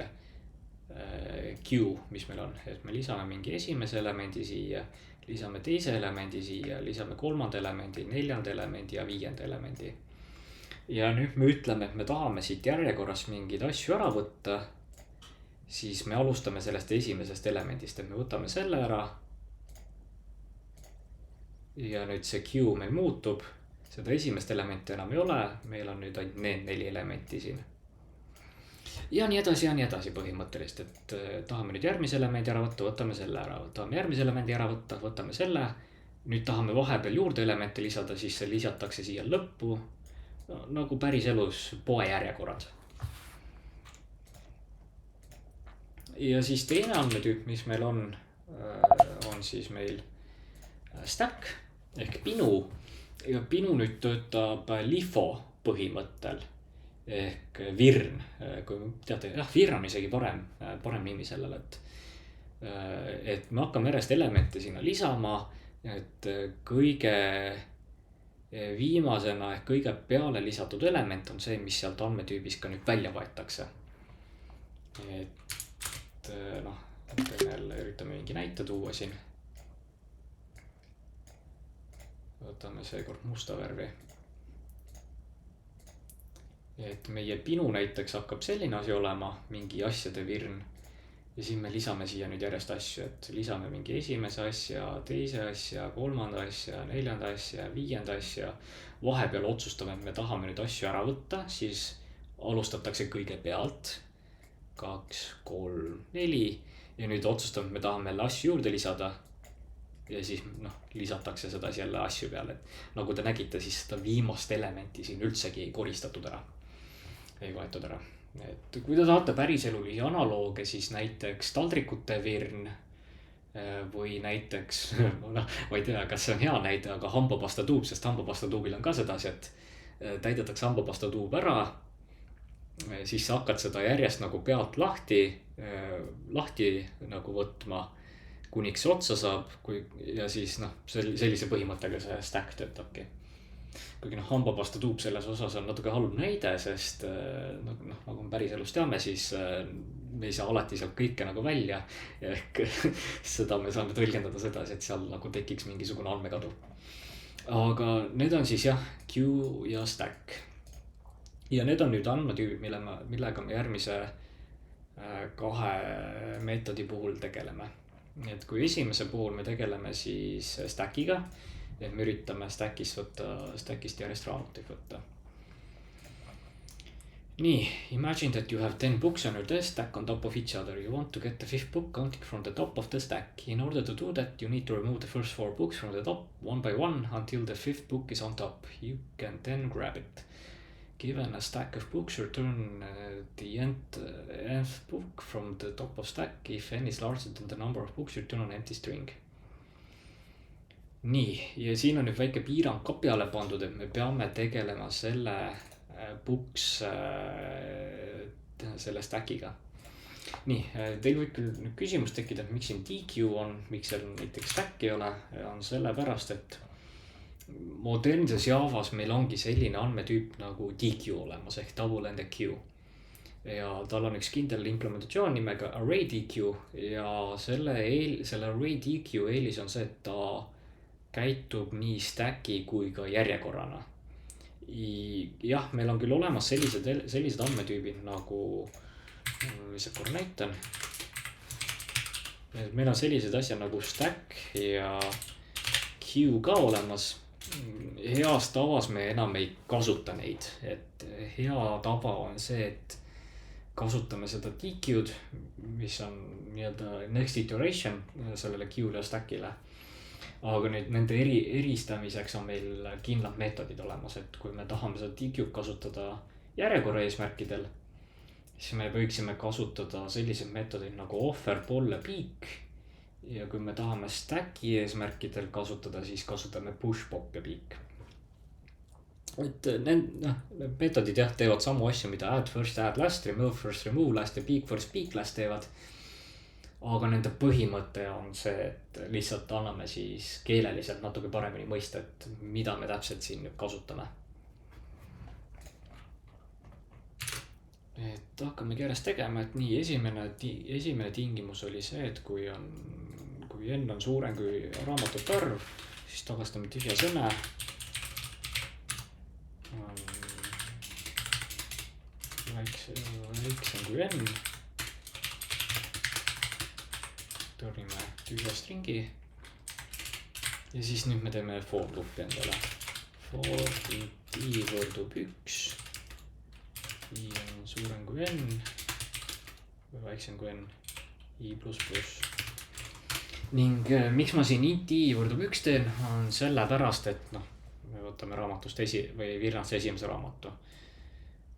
queue, mis meil on, et me lisame mingi esimese elemendi siia, lisame teise elemendi siia, lisame kolmanda elemendi, neljanda elemendi ja viienda elemendi. Ja nüüd me ütleme, et me tahame siit järjekorras mingeid asju ära võtta, siis me alustame sellest esimesest elemendist, et me võtame selle ära. Ja nüüd see queue meil muutub, seda esimest elementi enam ei ole, meil on nüüd ainult need 4 elementi siin. Ja nii edasi põhimõttelist, et tahame nüüd järgmise elemendi ära võtta, võtame selle ära, tahame järgmise elemendi ära võtta, võtame selle. Nüüd tahame vahepeal juurde elemente lisada, siis see lisatakse siia lõppu, nagu päris elus poe järjekorrad. Ja siis teine andmetüüp, mis meil on siis meil stack ehk pinu. Ja pinu nüüd töötab LIFO põhimõttel. Ehk virn, kui teate, virn on isegi parem nimi sellele, et me hakkame järjest elemente sinna lisama, et kõige viimasena ehk kõige peale lisatud element on see, mis sealt andmetüübis ka nüüd välja võetakse. Et üritame mingi näite tuua siin. võtame seekord musta värvi. Et meie pinu näiteks hakkab selline asi olema, mingi asjade virn. Ja siis me lisame siia nüüd järjest asju, et lisame mingi esimese asja, teise asja, kolmanda asja, neljanda asja, viienda asja. Vahepeal otsustame, et me tahame nüüd asju ära võtta, siis alustatakse kõige pealt 2, 3, 4 ja nüüd otsustame, et me tahame jälle asju juurde lisada. Ja siis lisatakse seda jälle asju peale. Nagu te nägite, siis seda viimast elementi siin üldsegi ei koristatud ära. Ei võetud ära. Et kui te tahate päriselulisi analooge, siis näiteks taldrikute virn või näiteks, ma ei tea, kas see on hea näide, aga hambapasta tuub, sest hambapasta tuubil on ka sedasi, et täidetakse hambapasta tuub ära, siis sa hakkad seda järjest nagu pealt lahti nagu võtma, kuniks see otsa saab ja siis sellise põhimõttega see stack töötabki. Kuigi hambapasta tuub selles osas on natuke halb näide, sest nagu me päris elus teame, siis me ei saa alati sealt kõike nagu välja ja ehk seda me saame tõlgendada sedasi, et seal nagu tekiks mingisugune andmekadu. Aga need on siis jah, queue ja stack. Ja need on nüüd andmetüübid, millega me järgmise 2 meetodi puhul tegeleme. Et kui esimese puhul me tegeleme siis stackiga, et me üritame stackist järjest raamatuid võtta. Nii, imagine that you have 10 books on your desk stack on top of each other. You want to get the 5th book counting from the top of the stack. In order to do that, you need to remove the first 4 books from the top one by one until the 5th book is on top. You can then grab it. Given a stack of books, return the nth book from the top of stack. If n is larger than the number of books, return an empty string. Nii, ja siin on nüüd väike piirang ka peale pandud, et me peame tegelema selle books selle stackiga. Nii, teil võib küll nüüd küsimus tekkida, et miks siin DQ on, miks seal näiteks stack ei ole, on sellepärast, et modernses Javas meil ongi selline andmetüüp nagu DQ olemas ehk double ended queue. Ja tal on üks kindel implementatsioon nimega ArrayDQ ja selle ArrayDQ eelis on see, et ta käitub nii stacki kui ka järjekorrana. Jah, meil on küll olemas sellised andmetüübid nagu, lihtsalt korra näitan. Meil on sellised asjad nagu stack ja queue ka olemas. Heas tavas me enam ei kasuta neid, et hea tava on see, et kasutame seda DQ'd, mis on nii-öelda next iteration sellele queue'le ja stack'ile. Aga nüüd nende eristamiseks on meil kindlad meetodid olemas, et kui me tahame seda DQ'd kasutada järjekorra eesmärkidel, siis me võiksime kasutada sellised meetodid nagu offer, poll ja peak. Ja kui me tahame stacki eesmärkidel kasutada, siis kasutame push, pop ja peak. Et need meetodid jah teevad samu asju, mida add first, add last, remove first, remove last ja peak first, peak last teevad. Aga nende põhimõte on see, et lihtsalt anname siis keeleliselt natuke paremini mõista, et mida me täpselt siin nüüd kasutame. Et hakkamegi järjest tegema, et nii esimene tingimus oli see, et kui n on suurem kui raamatute arv, siis tagastame tühja sõne. Väiksem kui n. Tõrnime tühja stringi. Ja siis nüüd me teeme for loopi endale. For int i võrdub 1. I on suurem kui n. Või väiksem kui n. I plus plus. Ning miks ma siin int i võrdub 1 teen, on sellepärast, et me võtame raamatust või virnast esimese raamatu.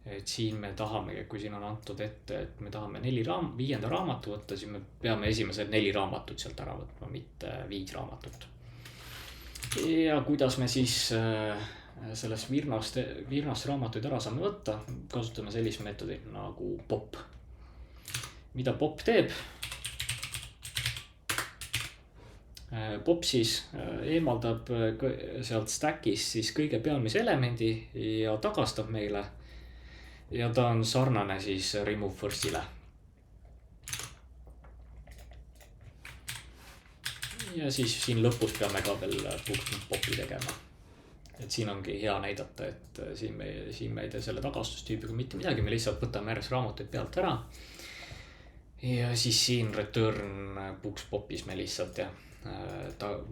Et siin me tahame, kui siin on antud ette, et me tahame 5. raamatu võtta, siis me peame esimesed 4 raamatut sealt ära võtma, mitte 5 raamatut. Ja kuidas me siis sellest virnast raamatuid ära saame võtta, kasutame sellist meetodit nagu pop. Mida pop teeb? Pop siis eemaldab sealt stack'ist siis kõige pealmise elemendi ja tagastab meile. Ja ta on sarnane siis remove first'ile. Ja siis siin lõpus peame ka veel book.popi tegema. et siin ongi hea näidata, et siin me ei tee selle tagastustüübiga mitte midagi, me lihtsalt võtame järjest raamatuid pealt ära. Ja siis siin return books popis me lihtsalt ja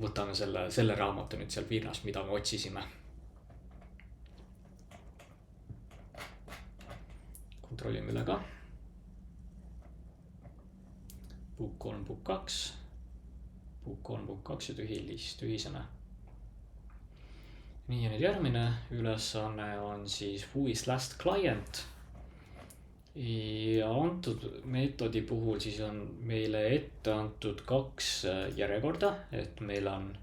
võtame selle raamatu nüüd seal piirnas, mida me otsisime. Kontrollime üle ka. Book 3, book 2. Book 3, book 2 ja tühisena. Nii ja nüüd järgmine ülesanne on siis who is last client. Ja antud meetodi puhul siis on meile ette antud 2 järjekorda, et meil on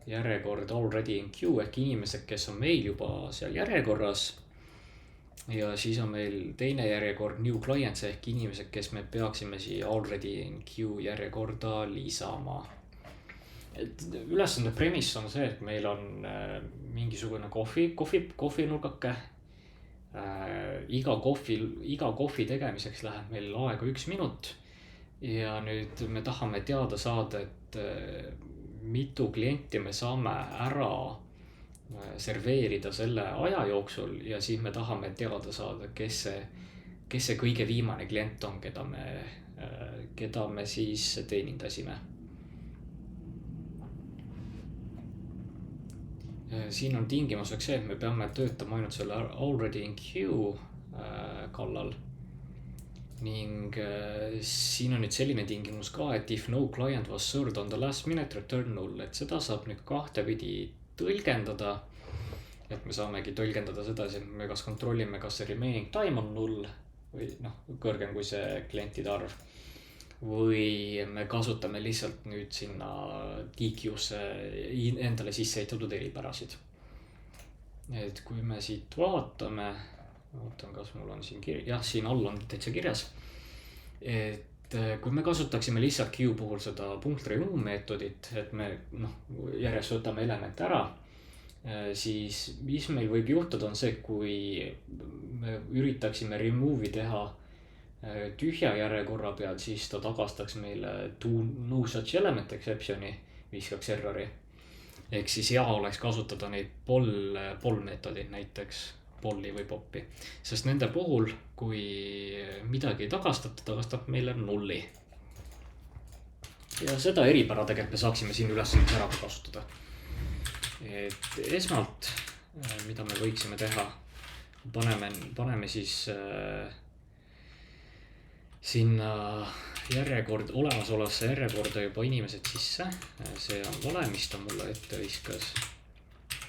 järjekord already in queue ehk inimesed, kes on meil juba seal järjekorras. Ja siis on meil teine järjekord new clients ehk inimesed, kes me peaksime siia already in queue järjekorda lisama. Et ülesande premise on see, et meil on mingisugune kohvinurgake. Iga kohvi tegemiseks läheb meil aega 1 minut. Ja nüüd me tahame teada saada, et mitu klienti me saame ära serveerida selle aja jooksul. Ja siis me tahame teada saada, kes see kõige viimane klient on, keda me siis teenindasime. Siin on tingimuseks see, et me peame töötama ainult selle already in queue kallal. Ning siin on nüüd selline tingimus ka, et if no client was served on the last minute return null, et seda saab nüüd 2 pidi tõlgendada. Et me saamegi tõlgendada seda, et me kas kontrollime, kas see remaining time on 0 või kõrgem kui see klientide arv. Või me kasutame lihtsalt nüüd sinna DQ'sse endale sisse ehitatud eripärasid. Et kui me siit vaatame, kas mul on siin kirjas, jah, siin all on täitsa kirjas. Et kui me kasutaksime lihtsalt queue puhul seda .remove meetodit, et me järjest võtame elemente ära, siis mis meil võib juhtuda on see, kui me üritaksime remove'i teha tühja järjekorra peal, siis ta tagastaks meile no such element exception'i, viskaks errori. Ehk siis hea oleks kasutada neid poll meetodid, näiteks polli või poppi. Sest nende puhul, kui midagi ei tagastata, tagastab meile nulli. Ja seda eripära tegelikult me saaksime siin ülesandes ära kasutada. Et esmalt, mida me võiksime teha, paneme siis sinna olemasolevasse järjekorda juba inimesed sisse. See on vale, mis ta mulle ette viskas.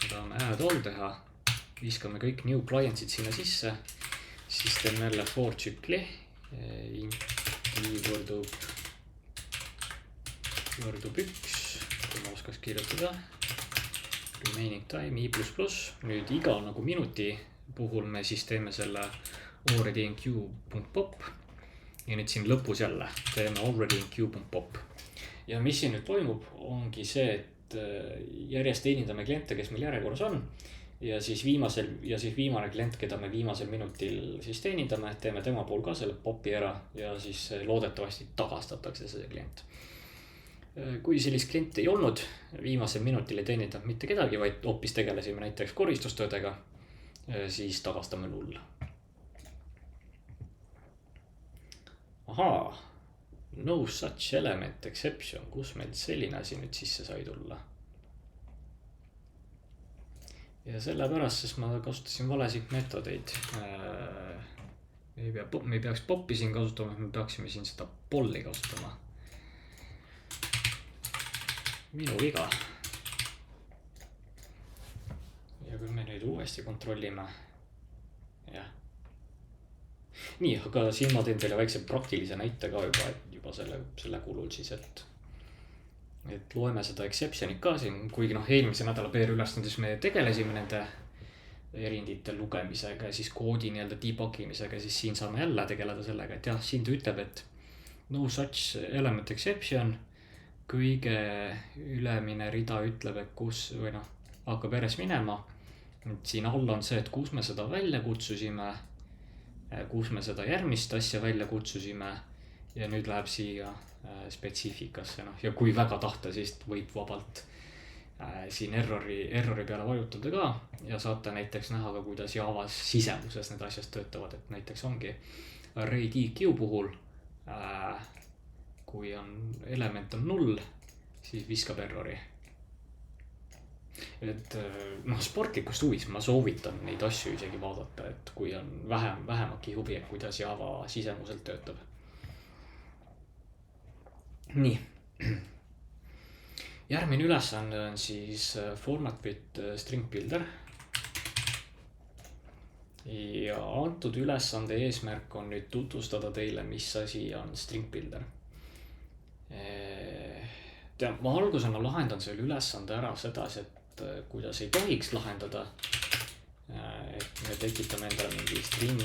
Me tahame add all teha. Viskame kõik new clientsid sinna sisse. Siis teeme jälle for tsükli. võrdub 1. Kui ma oskaks kirjutada. Remaining time i++. Nüüd iga minuti puhul me siis teeme selle already in queue.pop. Ja nüüd siin lõpus jälle teeme already in queue.pop. Ja mis siin nüüd toimub, ongi see, et järjest teenindame kliente, kes meil järjekorras on. Ja siis viimane klient, keda me viimasel minutil siis teenindame, teeme tema pool ka selle popi ära ja siis loodetavasti tagastatakse see klient. Kui sellist klienti ei olnud, viimasel minutil ei teenindanud mitte kedagi, vaid hoopis tegelesime näiteks koristustöödega, siis tagastame 0. Ahaa, no such element exception, kus meil selline asi nüüd sisse sai tulla. Ja sellepärast, sest ma kasutasin valesid meetodeid. Me ei peaks poppi siin kasutama, me peaksime siin seda polli kasutama. Minu viga. Ja kui me nüüd uuesti kontrollime. Jah. Nii, aga siin ma teen teile väikse praktilise näite ka juba selle kulul siis, et loeme seda exception'it ka siin, kuigi eelmise nädala PR-ülesandis me tegelesime nende erindite lugemisega ja siis koodi debuggimisega, siis siin saame jälle tegeleda sellega, et jah, siin ta ütleb, et no such element exception, kõige ülemine rida ütleb, et kus või hakkab järjest minema. Siin all on see, et kus me seda välja kutsusime, kus me seda järgmist asja välja kutsusime ja nüüd läheb siia spetsiifikasse. Ja kui väga tahta, siis võib vabalt siin errori peale vajutada ka ja saate näiteks näha ka, kuidas Javas sisemuses need asjad töötavad, et näiteks ongi array DQ puhul, kui on element on 0, siis viskab errori. Et sportlikust huvis ma soovitan neid asju isegi vaadata, et kui on vähemaki huvi, et kuidas Java sisemuselt töötab. Nii. Järgmine ülesanne on siis format with string builder. Ja antud ülesande eesmärk on nüüd tutvustada teile, mis asi on string builder. Ma algusena lahendan selle ülesande ära sedasi, et kuidas ei tohiks lahendada. Et me tekitame endale mingi string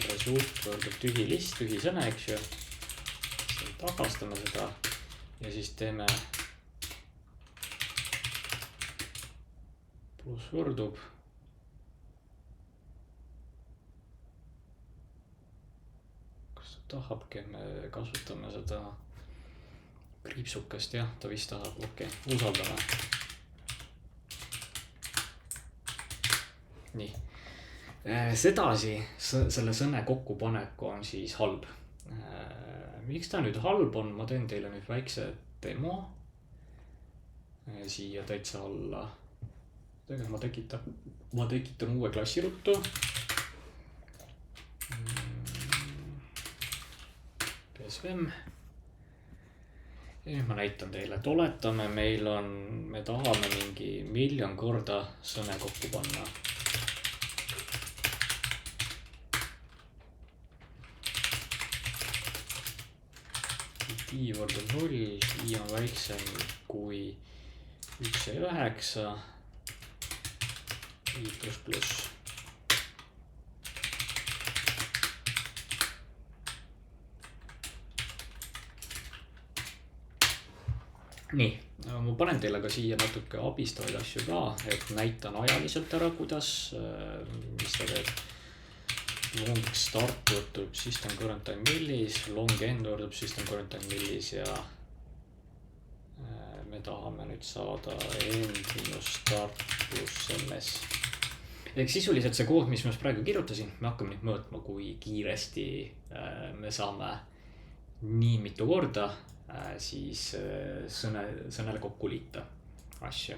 result võrdub tühi list, tühi sõne, eks ju. Tagastame seda ja siis teeme pluss võrdub. Kas ta tahabki, me kasutame seda kriipsukest, jah, ta vist tahab, okei, usaldame. Nii. Sedasi selle sõne kokkupanek on siis halb. Miks ta nüüd halb on, ma teen teile nüüd väikse demo. Siia täitsa alla. Tegelikult ma tekitan uue klassi ruttu. PSVM. Ja nüüd ma näitan teile, et oletame, me tahame mingi 1,000,000 korda sõne kokku panna. I võrdub 0, I on väiksem kui 1 ja 9, I plus plus. Nii, ma panen teile ka siia natuke abistavaid asju ka, et näitan ajaliselt ära, kuidas, mis ta teeb. Long start võrdub system current time millis, long end võrdub system current time millis ja me tahame nüüd saada end minus start plus ms. Ehk sisuliselt see kood, mis ma praegu kirjutasin, me hakkame nüüd mõõtma, kui kiiresti me saame nii mitu korda siis sõnele kokku liita asju.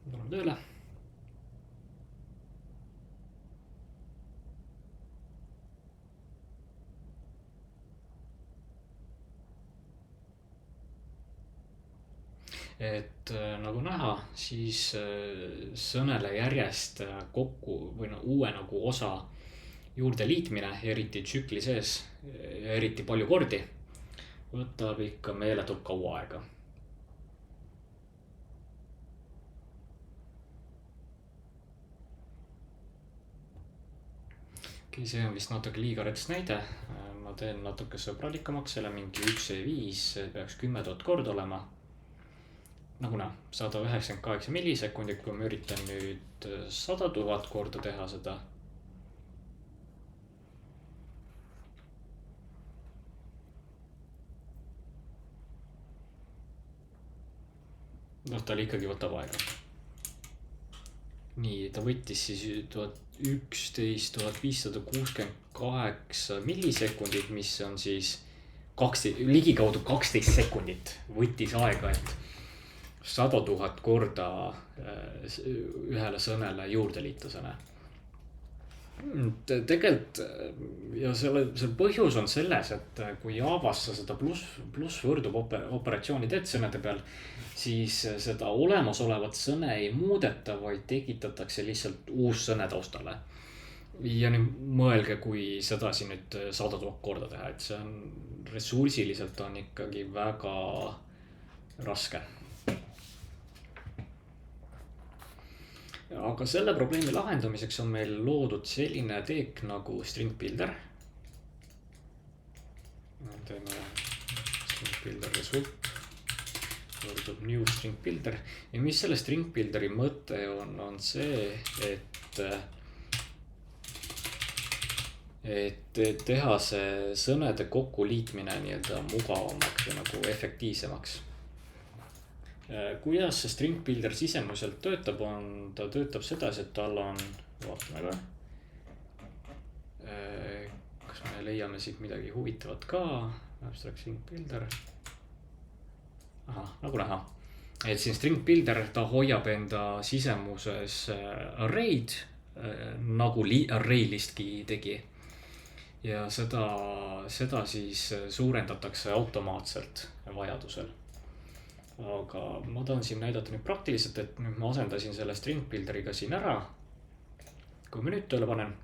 Tuleme tööle. Et nagu näha, siis sõnele järjest kokku või uue nagu osa juurde liitmine, eriti tsükli sees, eriti palju kordi, võtab ikka meeletult kaua aega. See on vist natuke liiga rets näide. Ma teen natuke sõbralikamaks, selle mingi 1,5 peaks 10,000 korda olema. Nagu näha, 198 millisekundit, kui ma üritan nüüd 100,000 korda teha seda. Tal ikkagi võtab aega. Nii, ta võttis siis 11,568 millisekundit, mis on siis ligikaudu 12 sekundit võttis aega, et 100,000 korda ühele sõnele juurde liita sõne. Tegelikult ja selle põhjus on selles, et kui Javas sa seda pluss võrdub operatsiooni teed sõnade peal, siis seda olemasolevat sõne ei muudeta, vaid tekitatakse lihtsalt uus sõne taustale. Ja nüüd mõelge, kui seda siin nüüd 100,000 korda teha, et see on ressursiliselt on ikkagi väga raske. Aga selle probleemi lahendamiseks on meil loodud selline teek nagu string builder. Teeme string builder result võrdub new string builder. Ja mis selle string builderi mõte on see, et teha see sõnade kokku liitmine nii-öelda mugavamaks ja nagu efektiivsemaks. kuidas see string builder sisemuselt töötab, ta töötab sedasi, et tal on, vaatame ka. Kas me leiame siit midagi huvitavat ka, abstract string builder. Nagu näha, et siin string builder, ta hoiab enda sisemuses array'd, nagu array listki tegi. Ja seda siis suurendatakse automaatselt vajadusel. Aga ma tahan siin näidata nüüd praktiliselt, et nüüd ma asendasin selle string builderiga siin ära. Kui ma nüüd tööle panen,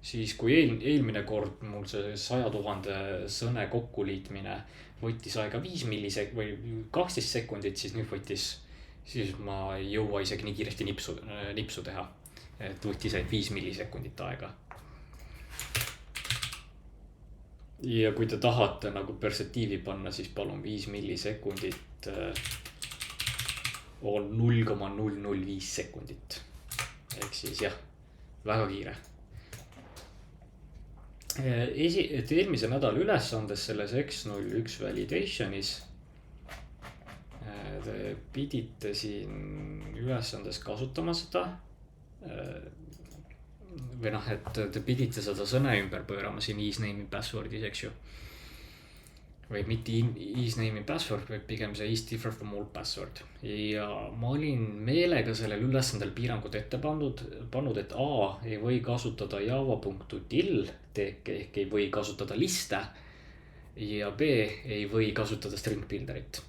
siis kui eelmine kord mul see 100 000 sõne kokkuliitmine võttis aega 5 või 12 sekundit, siis nüüd siis ma ei jõua isegi nii kiiresti nipsu teha. Et võttis 5 millisekundit aega. Ja kui te tahate nagu perspektiivi panna, siis palun 5 millisekundit on 0,005 sekundit. Ehk siis jah, väga kiire. Et eelmise nädala ülesandes selles X01 validationis te pidite siin ülesandes kasutama seda või et te pidite seda sõne ümber pöörama siin isName'i password'is, eks ju. Või mitte isName'i password, vaid pigem see is different from all password. Ja ma olin meelega sellel ülesandel piirangud ette pannud, et A ei või kasutada java.till ehk ei või kasutada liste ja B ei või kasutada string builderit.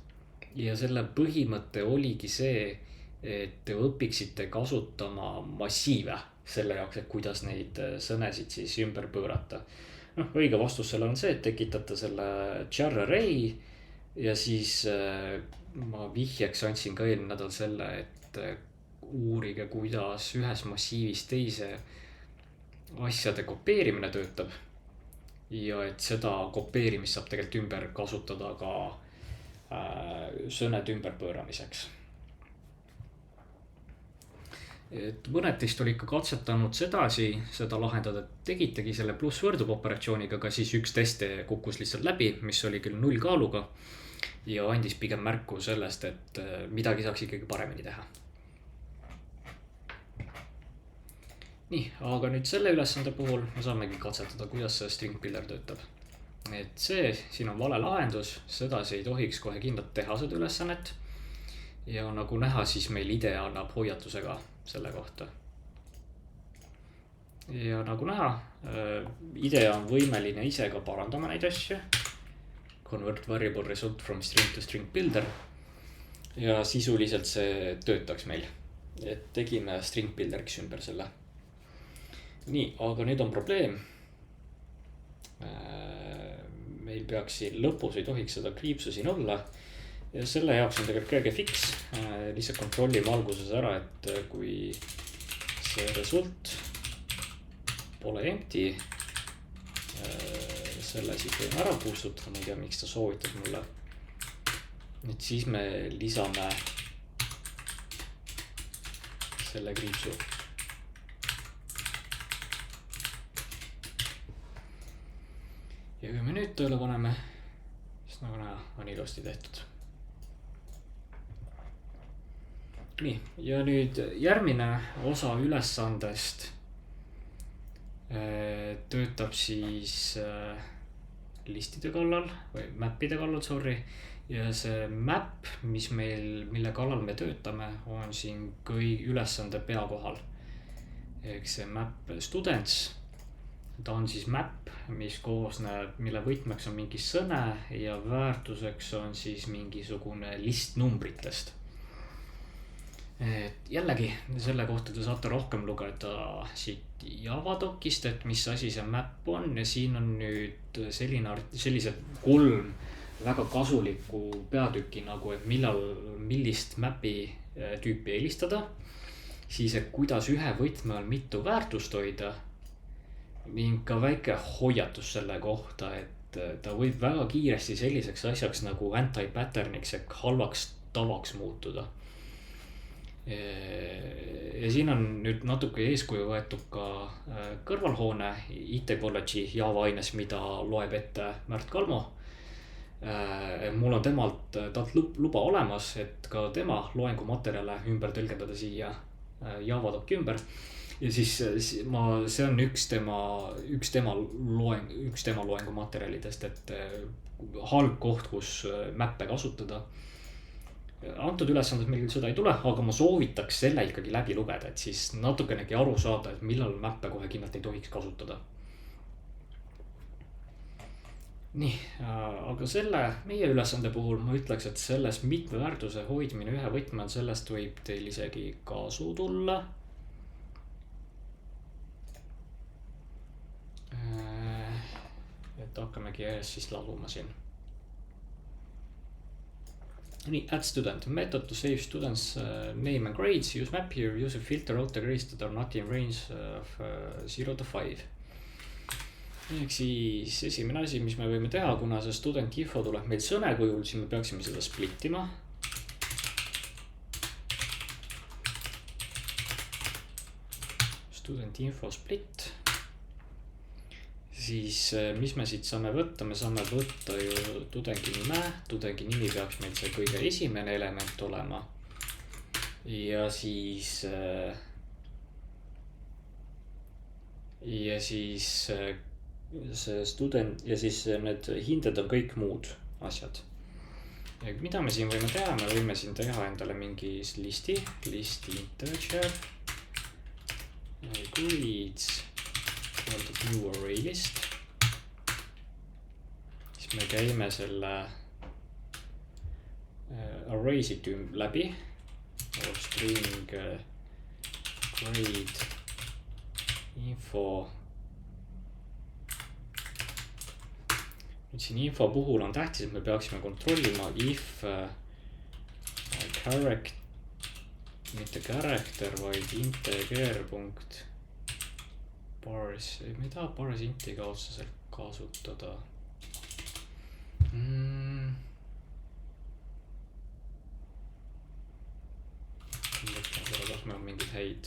Ja selle põhimõte oligi see, et te õpiksite kasutama massiive selle jaoks, et kuidas neid sõnesid siis ümber pöörata. Õige vastus selle on see, et tekitate selle char array ja siis ma vihjeks andsin ka eelmine nädal selle, et uurige, kuidas ühes massiivis teise asjade kopeerimine töötab. Ja et seda kopeerimist saab tegelikult ümber kasutada ka sõnade ümberpööramiseks. Et mõned teist oli ikka katsetanud seda lahendada, tegitegi selle pluss võrdub operatsiooniga, aga siis üks teste kukkus lihtsalt läbi, mis oli küll 0 kaaluga ja andis pigem märku sellest, et midagi saaks ikkagi paremini teha. Nii, aga nüüd selle ülesande puhul me saamegi katsetada, kuidas see string builder töötab. Et siin on vale lahendus, sedasi ei tohiks kohe kindlalt teha seda ülesannet. Ja nagu näha, siis meil IDE annab hoiatusega selle kohta. Ja nagu näha, IDE on võimeline ise ka parandama neid asju. Convert variable result from string to string builder. Ja sisuliselt see töötaks meil. Et tegime string builderiks ümber selle. Nii, aga nüüd on probleem. Meil peaks siin lõpus ei tohiks seda kriipsu siin olla. Ja selle jaoks on tegelikult kerge fix. Lihtsalt kontrolli valguses ära, et kui see result pole empty, selle siis võime ära kustutada, ma ei tea, miks ta soovitab mulle. Nüüd siis me lisame selle kriipsu. Ja kui me nüüd tööle paneme, siis nagu näha, on ilusti tehtud. Nii, ja nüüd järgmine osa ülesandest töötab siis listide kallal või map'ide kallal, sorry. Ja see map, mille kallal me töötame, on siin ülesande pea kohal. Ehk see map students, ta on siis map, mille võtmeks on mingi sõne ja väärtuseks on siis mingisugune list numbritest. Et jällegi, selle kohta te saate rohkem lugeda siit Javadocist, et mis asi see map on. Ja siin on nüüd sellised 3 väga kasulikku peatükki nagu, et millist mapi tüüpi eelistada. Siis, et kuidas ühe võtme all mitu väärtust hoida. Ning ka väike hoiatus selle kohta, et ta võib väga kiiresti selliseks asjaks nagu anti-patterniks ehk halvaks tavaks muutuda. Ja siin on nüüd natuke eeskuju võetud ka kõrvalhoone IT College'i Java aines, mida loeb ette Märt Kalmo. Mul on talt luba olemas, et ka tema loengumaterjale ümber tõlgendada siia Java doki ümber. Ja siis see on üks tema loengumaterjalidest, et halb koht, kus mäppe kasutada. Antud ülesandes meil seda ei tule, aga ma soovitaks selle ikkagi läbi lugeda, et siis natukenegi aru saada, et millal mäppe kohe kindlasti ei tohiks kasutada. Nii, aga meie ülesande puhul ma ütleks, et selles mitmeväärtuse hoidmine ühe võtme on, sellest võib teil isegi kasu tulla. Et hakkamegi järjest siis laduma siin. Nii, add student, method to save students name and grades, use map here, use a filter out the grades that are not in range of 0 to 5. Ehk siis esimene asi, mis me võime teha, kuna see student info tuleb meil sõne kujul, siis me peaksime seda splittima. Student info split. Siis mis me siit saame võtta? Me saame võtta ju tudengi nime. Tudengi nimi peaks meil see kõige esimene element olema. Ja siis see student ja siis need hinded on kõik muud asjad. Ja mida me siin võime teha? Me võime siin teha endale mingi listi integer grades new array list. Siis me käime selle array siit läbi string grade info. Nüüd siin info puhul on tähtis, et me peaksime kontrollima if mitte character, vaid integer punkt parse. Me ei taha parse inti ka otseselt kasutada. Kas meil on mingid häid.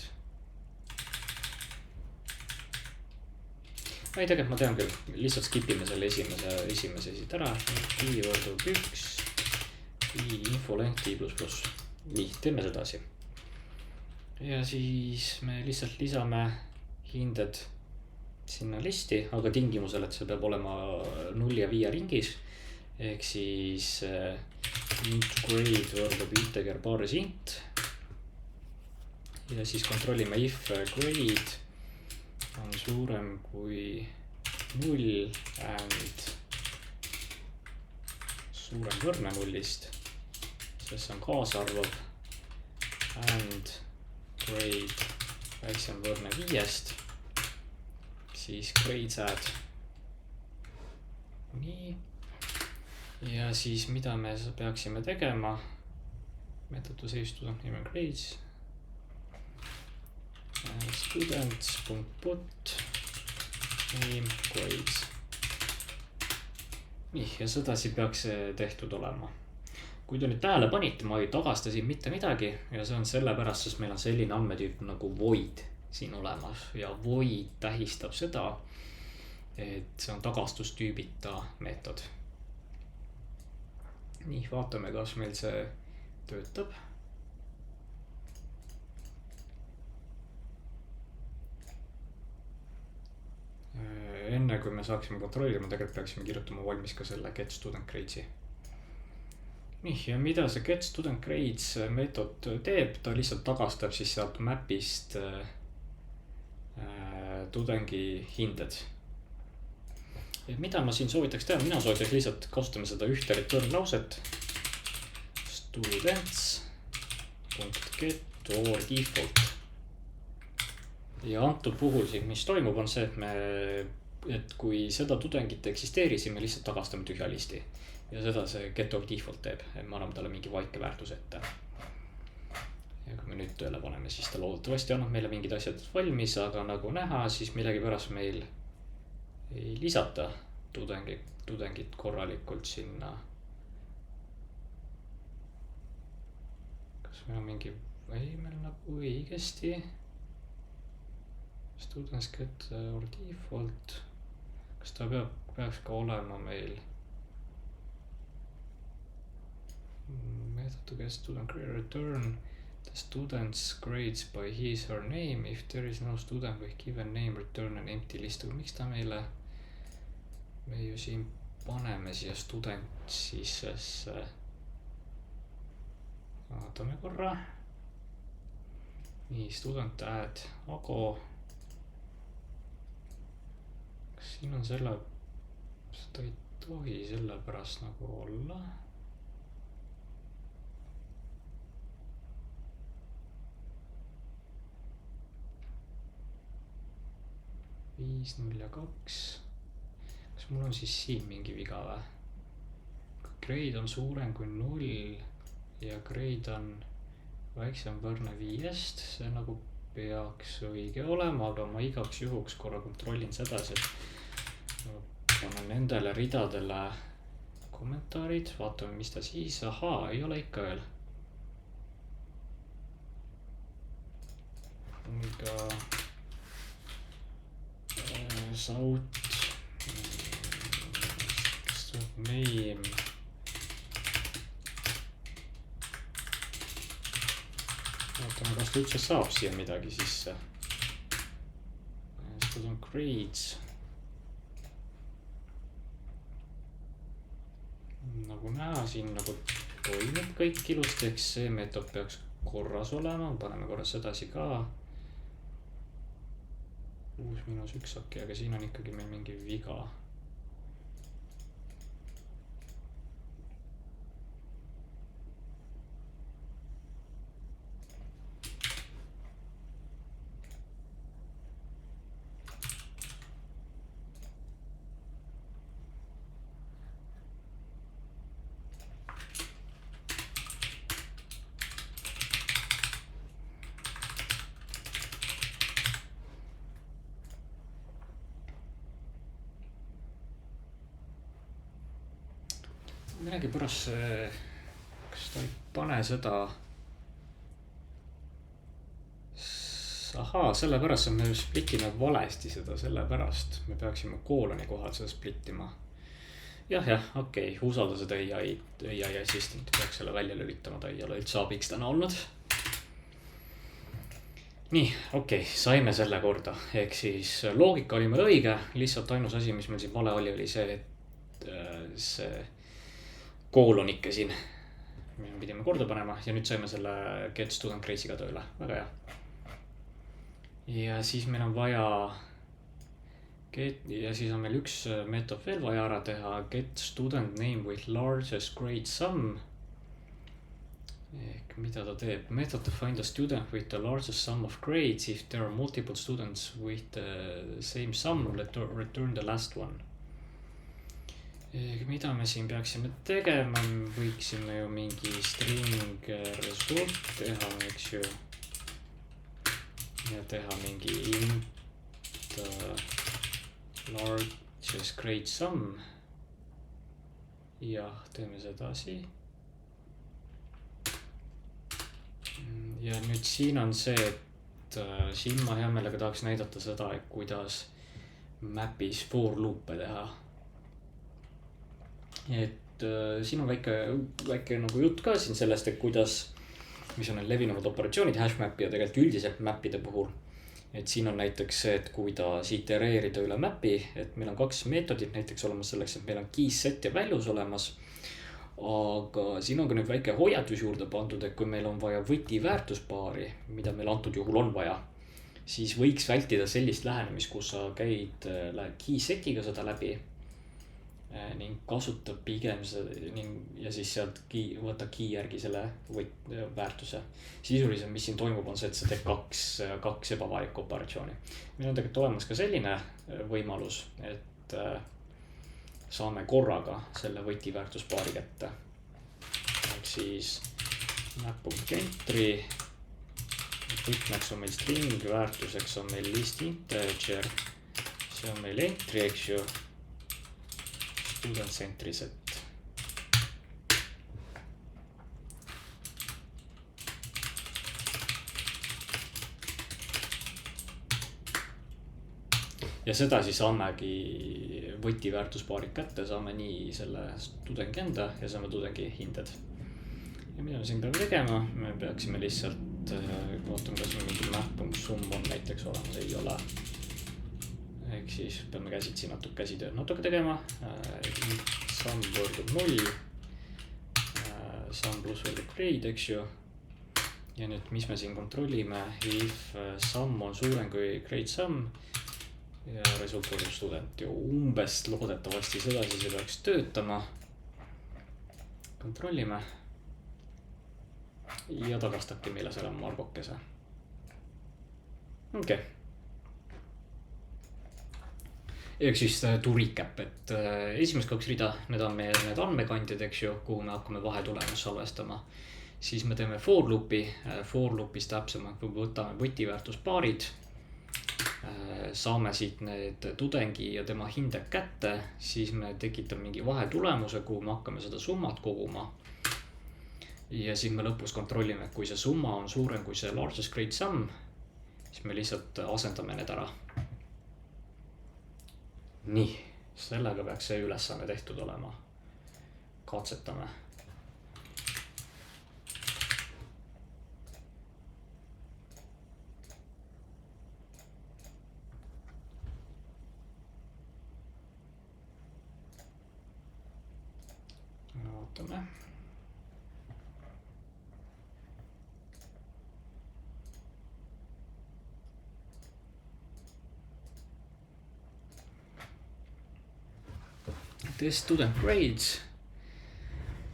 Ei, tegelikult ma tean küll, lihtsalt skipime selle esimese siit ära. I võrdub 1, I info length I++. Nii, teeme sedasi. Ja siis me lihtsalt lisame hinded sinna listi, aga tingimusel, et see peab olema 0 ja 5 ringis. Ehk siis int grade võrdub integer parse int. Ja siis kontrollime if grade on suurem kui 0 and suurem võrne 0-ist, sest see on kaasarvav and grade väiksem võrne 5-st, siis grades add. Nii. Ja siis mida me peaksime tegema? Method to save student name and grades. Students.put name grades. Nii, ja sedasi peaks see tehtud olema. Kui te nüüd tähele panite, ma ei tagasta siin mitte midagi ja see on sellepärast, sest meil on selline andmetüüp nagu void siin olemas ja void tähistab seda, et see on tagastustüübita meetod. Nii, vaatame, kas meil see töötab. Enne kui me saaksime kontrollida, me tegelikult peaksime kirjutama valmis ka selle get student grades'i. Nii, ja mida see get student grades meetod teeb? Ta lihtsalt tagastab siis sealt mapist tudengi hinded. Mida ma siin soovitaks teha? Mina soovitaks lihtsalt kasutame seda ühte return lauset students.get or default. Ja antud puhul siin, mis toimub, on see, et kui seda tudengit eksisteeri, siis me lihtsalt tagastame tühja listi. Ja seda see get or default teeb, et me anname talle mingi vaike väärtus ette. Ja kui me nüüd tööle paneme, siis ta loodetavasti annab meile mingid asjad valmis, aga nagu näha, siis millegi pärast meil ei lisata tudengit korralikult sinna. Kas meil on mingi, meil nagu õigesti students get or default. Kas ta peaks ka olema meil Method to get student grade return the student's grades by his or her name. If there is no student with given name, return an empty list. Miks ta meile, me ju siin paneme siia student sissesse. Vaatame korra. Nii, student add Ago. Kas siin on seda ei tohi selle pärast nagu olla. 5, 0 ja 2. Kas mul on siis siin mingi viga või? Grade on suurem kui 0 ja grade on väiksem võrne 5-st. See nagu peaks õige olema, aga ma igaks juhuks korra kontrollin sedasi, et panen nendele ridadele kommentaarid, vaatame, mis ta siis. Ahaa, ei ole ikka veel. Omega South name vaatame, kas ta üldse saab siia midagi sisse. Student grades nagu näha, siin nagu toimib kõik ilusti, eks see meetod peaks korras olema. Paneme korras sedasi ka 6-1 okei, aga siin on ikkagi meil mingi viga. Midagi pärast see, kas ta ei pane seda. Ahaa, sellepärast me splitime valesti seda, sellepärast me peaksime kooloni kohal seda splittima. Jah, okei, usalda seda AI assistant, peaks selle välja lülitama, ta ei ole üldse abiks täna olnud. Nii, okei, saime selle korda, ehk siis loogika oli meil õige, lihtsalt ainus asi, mis meil siin vale oli see, et see koolon ikka siin. Me pidime korda panema ja nüüd saime selle get student grades'iga tööle. Väga hea. Ja siis meil on vaja ja siis on meil üks meetod veel vaja ära teha. Get student name with largest grade sum. Ehk mida ta teeb? Method to find a student with the largest sum of grades. If there are multiple students with the same sum, return the last one. Mida me siin peaksime tegema? Võiksime ju mingi string result teha, eks ju. Ja teha mingi int largest grade sum. Ja teeme sedasi. Ja nüüd siin on see, et siin ma hea meelega tahaks näidata seda, et kuidas mapis for loop'e teha. Et siin on väike nagu jutt ka siin sellest, et kuidas, mis on need levinud operatsioonid hashmapi ja tegelikult üldiselt mappide puhul. Et siin on näiteks see, et kuidas itereerida üle mapi, et meil on 2 meetodit näiteks olemas selleks, et meil on keys set ja values olemas. Aga siin on ka nüüd väike hoiatus juurde pandud, et kui meil on vaja võti väärtuspaari, mida meil antud juhul on vaja, siis võiks vältida sellist lähenemist, kus sa käid key setiga seda läbi ning kasutab pigem ja siis sealt võta key järgi selle väärtuse. Sisuliselt, mis siin toimub, on see, et sa teed kaks ebavajalikku operatsiooni. Meil on tegelikult olemas ka selline võimalus, et saame korraga selle võti väärtuspaari kätte. Ehk siis map.entry, võtmeks on meil string, väärtuseks on meil list integer, see on meil entry, eks ju. Student entry set. Ja seda siis saamegi võti väärtuspaarid kätte, saame nii selle tudengi enda ja saame tudengi hinded. ja mida me siin peame tegema, me peaksime lihtsalt vaatama, kas meil mingi map.sum on näiteks olemas, ei ole. Ehk siis peame käsitsi käsitööd natuke tegema. Sum võrdub 0. Sum pluss võrdub grade, eks ju. Ja nüüd, mis me siin kontrollime, if sum on suurem kui grade sum ja result võrdub student ja umbes loodetavasti sedasi see peaks töötama. Kontrollime ja tagastabki meile selle margokese. Okei. Ehk siis to recap, et esimest 2 rida, need on meie need andmekandjad, eks ju, kuhu me hakkame vahetulemust salvestama. Siis me teeme for loopi, for loopis täpsemalt võtame võtiväärtuspaarid, saame siit need tudengi ja tema hinded kätte, siis me tekitame mingi vahetulemuse, kuhu me hakkame seda summat koguma. Ja siis me lõpus kontrollime, et kui see summa on suurem kui see largest grade sum, siis me lihtsalt asendame need ära. Nii, sellega peaks see ülesanne tehtud olema. Katsetame. Vaatame. Test student grades.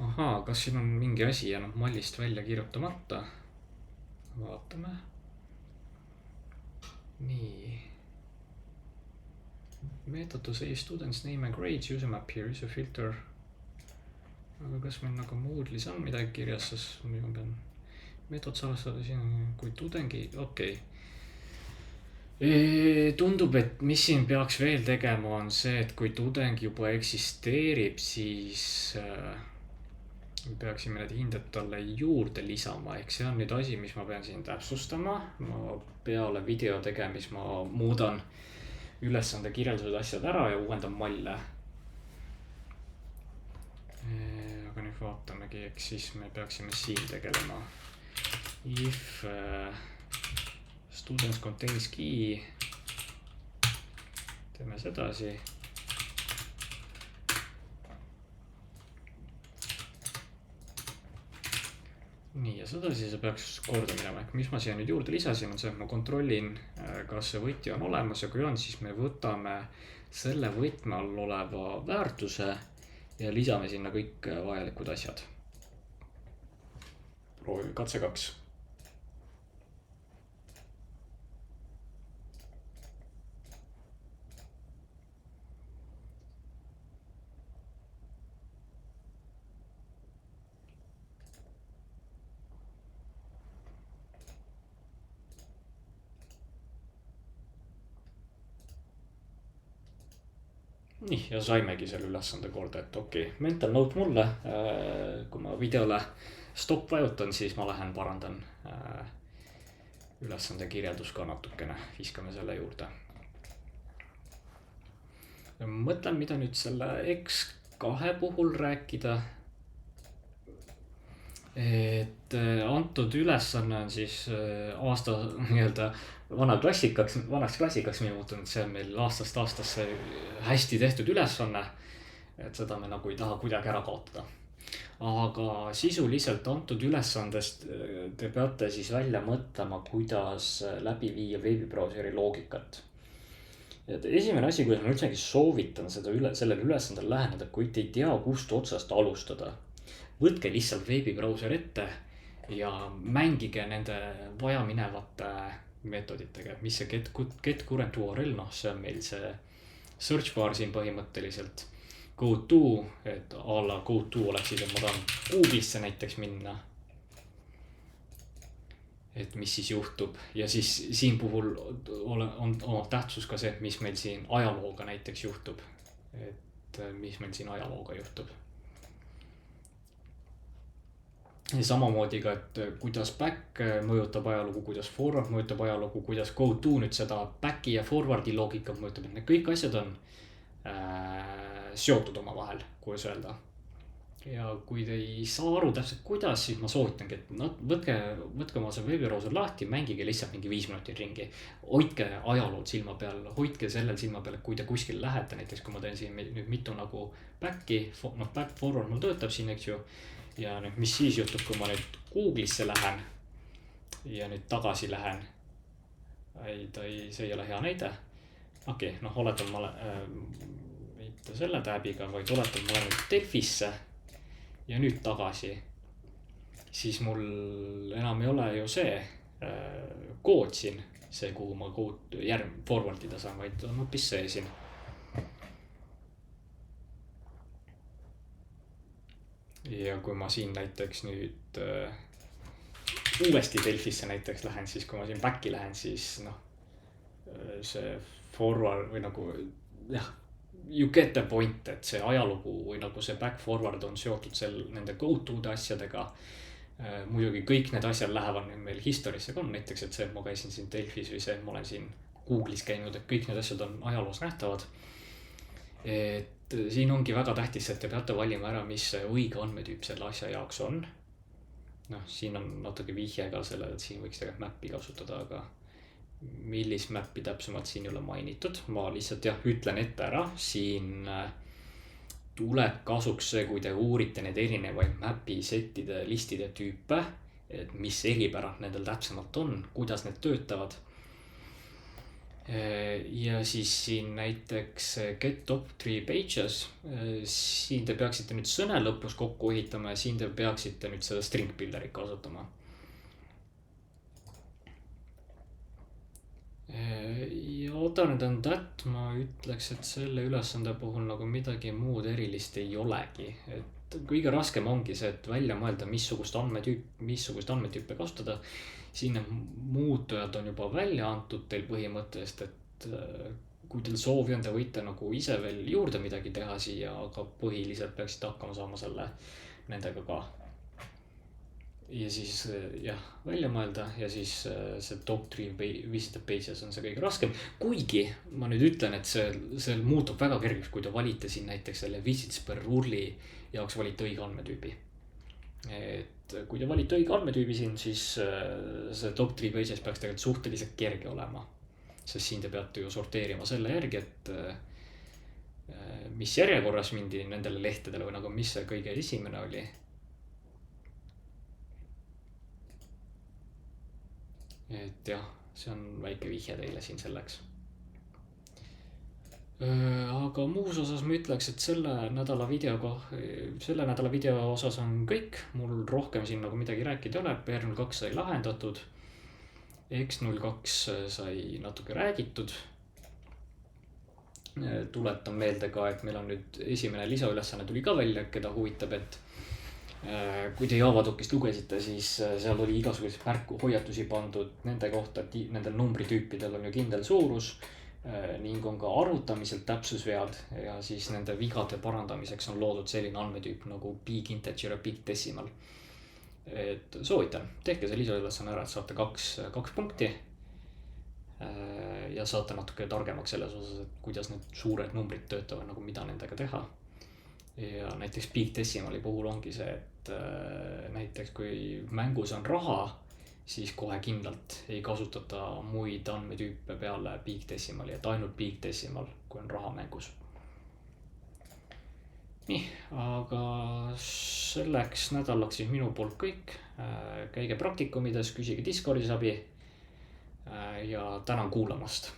Ahaa, kas siin on mingi asi jäänud mallist välja kirjutamata? Vaatame. Nii. Method to save students name and grades using map here is a filter. Aga kas meil nagu Moodle'is on midagi kirjas, sest ma pean meetod salvestada siin kui tudengi, okei. Tundub, et mis siin peaks veel tegema on see, et kui tudeng juba eksisteerib, siis me peaksime need hinded talle juurde lisama, ehk see on nüüd asi, mis ma pean siin täpsustama. Ma peale video tegemist ma muudan ülesande kirjeldused asjad ära ja uuendan malle. Aga nüüd vaatamegi, eks siis me peaksime siin tegelema. If students contains key, teeme sedasi. Nii ja sedasi see peaks korda minema, ehk mis ma siia nüüd juurde lisasin on see, et ma kontrollin, kas see võti on olemas ja kui on, siis me võtame selle võtme all oleva väärtuse ja lisame sinna kõik vajalikud asjad. Proovime katse 2. Nii, ja saimegi selle ülesande korda, et okei, mental note mulle, kui ma videole stop vajutan, siis ma lähen parandan ülesande kirjeldus ka natukene, viskame selle juurde. Mõtlen, mida nüüd selle X2 puhul rääkida. Et antud ülesanne on siis aasta nii-öelda vanaks klassikaks minu muutunud, see on meil aastast aastasse hästi tehtud ülesanne, et seda me nagu ei taha kuidagi ära kaotada. Aga sisuliselt antud ülesandest te peate siis välja mõtlema, kuidas läbi viia veebibrauseri loogikat. Et esimene asi, kuidas ma üldsegi soovitan sellele ülesandele läheneda, kui te ei tea, kust otsast alustada. Võtke lihtsalt veebibrauser ette ja mängige nende vajaminevate meetoditega, mis see get current URL, see on meil see search bar siin põhimõtteliselt. Go to, et a la go to oleks siis, et ma tahan Google'isse näiteks minna. Et mis siis juhtub ja siis siin puhul on tähtsus ka see, et mis meil siin ajalooga näiteks juhtub. Et mis meil siin ajalooga juhtub. Ja samamoodi ka, et kuidas back mõjutab ajalugu, kuidas forward mõjutab ajalugu, kuidas go to nüüd seda backi ja forwardi loogikat mõjutab, et need kõik asjad on seotud oma vahel, kuidas öelda. ja kui te ei saa aru täpselt kuidas, siis ma soovitangi, et võtke oma see veebibrauser lahti, mängige lihtsalt mingi 5 minutit ringi. Hoidke ajalood silma peal, hoidke sellel silma peal, et kui te kuskil lähete, näiteks kui ma teen siin nüüd mitu nagu back'i, back forward mul töötab siin, eks ju. Ja nüüd, mis siis juhtub, kui ma nüüd Google'isse lähen ja nüüd tagasi lähen. See ei ole hea näide. Okei, oletan ma mitte selle tab'iga, vaid oletan ma olen nüüd Delfisse ja nüüd tagasi, siis mul enam ei ole ju see kood siin, see kuhu ma kood forward ida saan, vaid on hoopis see siin. Ja kui ma siin näiteks nüüd uuesti Delfisse näiteks lähen, siis kui ma siin back'i lähen, siis see forward või nagu jah, you get the point, et see ajalugu või nagu see back forward on seotud nende go-to'de asjadega. Muidugi kõik need asjad lähevad nüüd meil history'sse ka, näiteks, et see, et ma käisin siin Delfis või see, et ma olen siin Google'is käinud, et kõik need asjad on ajaloos nähtavad. Et siin ongi väga tähtis, et te peate valima ära, mis see õige andmetüüp selle asja jaoks on. Siin on natuke vihje ka selle, et siin võiks tegelikult map'i kasutada, aga millist map'i täpsemalt siin ei ole mainitud. Ma lihtsalt ütlen ette ära, siin tuleb kasuks see, kui te uurite need erinevaid map'i settide listide tüüpe, et mis eripärad nendel täpsemalt on, kuidas need töötavad. Ja siis siin näiteks get top 3 pages, siin te peaksite nüüd sõne lõpus kokku ehitama ja siin te peaksite nüüd seda string builderit kasutama. Ja other than that ma ütleks, et selle ülesande puhul nagu midagi muud erilist ei olegi. Et kõige raskem ongi see, et välja mõelda, missugust andmetüüpe kasutada. Siin muutujad on juba välja antud teil põhimõtteliselt, et kui teil soovi on, te võite nagu ise veel juurde midagi teha siia, aga põhiliselt peaksite hakkama saama nendega ka. Ja siis välja mõelda ja siis see top 3 visited pages on see kõige raskem. Kuigi ma nüüd ütlen, et see muutub väga kergeks, kui te valite siin näiteks selle visits per rule'i jaoks valite õige andmetüübi. Et kui te valite õige andmetüübi siin, siis see top 3 pages peaks tegelikult suhteliselt kerge olema. Sest siin te peate ju sorteerima selle järgi, et mis järjekorras mindi nendele lehtedele või nagu mis see kõige esimene oli. Et jah, see on väike vihje teile siin selleks. Aga muus osas ma ütleks, et selle nädala video osas on kõik. Mul rohkem siin nagu midagi rääkida ei ole. PR02 sai lahendatud. X02 sai natuke räägitud. Tuletan meelde ka, et meil on nüüd esimene lisaülesanne tuli ka välja, keda huvitab, et kui te Javadokist lugesite, siis seal oli igasuguseid märku hoiatusi pandud nende kohta, et nendel numbritüüpidel on ju kindel suurus ning on ka arvutamiselt täpsusvead ja siis nende vigade parandamiseks on loodud selline andmetüüp nagu big integer ja big decimal. Et soovitan, tehke see lisaülesanne ära, et saate kaks punkti ja saate natuke targemaks selles osas, et kuidas need suured numbrid töötavad, nagu mida nendega teha. Ja näiteks big decimali puhul ongi see, et näiteks kui mängus on raha, siis kohe kindlalt ei kasutata muid andmetüüpe peale big decimali, et ainult big decimal, kui on raha mängus. Nii, aga selleks nädalaks siis minu poolt kõik. Käige praktikumides, küsige Discordis abi ja tänan kuulamast.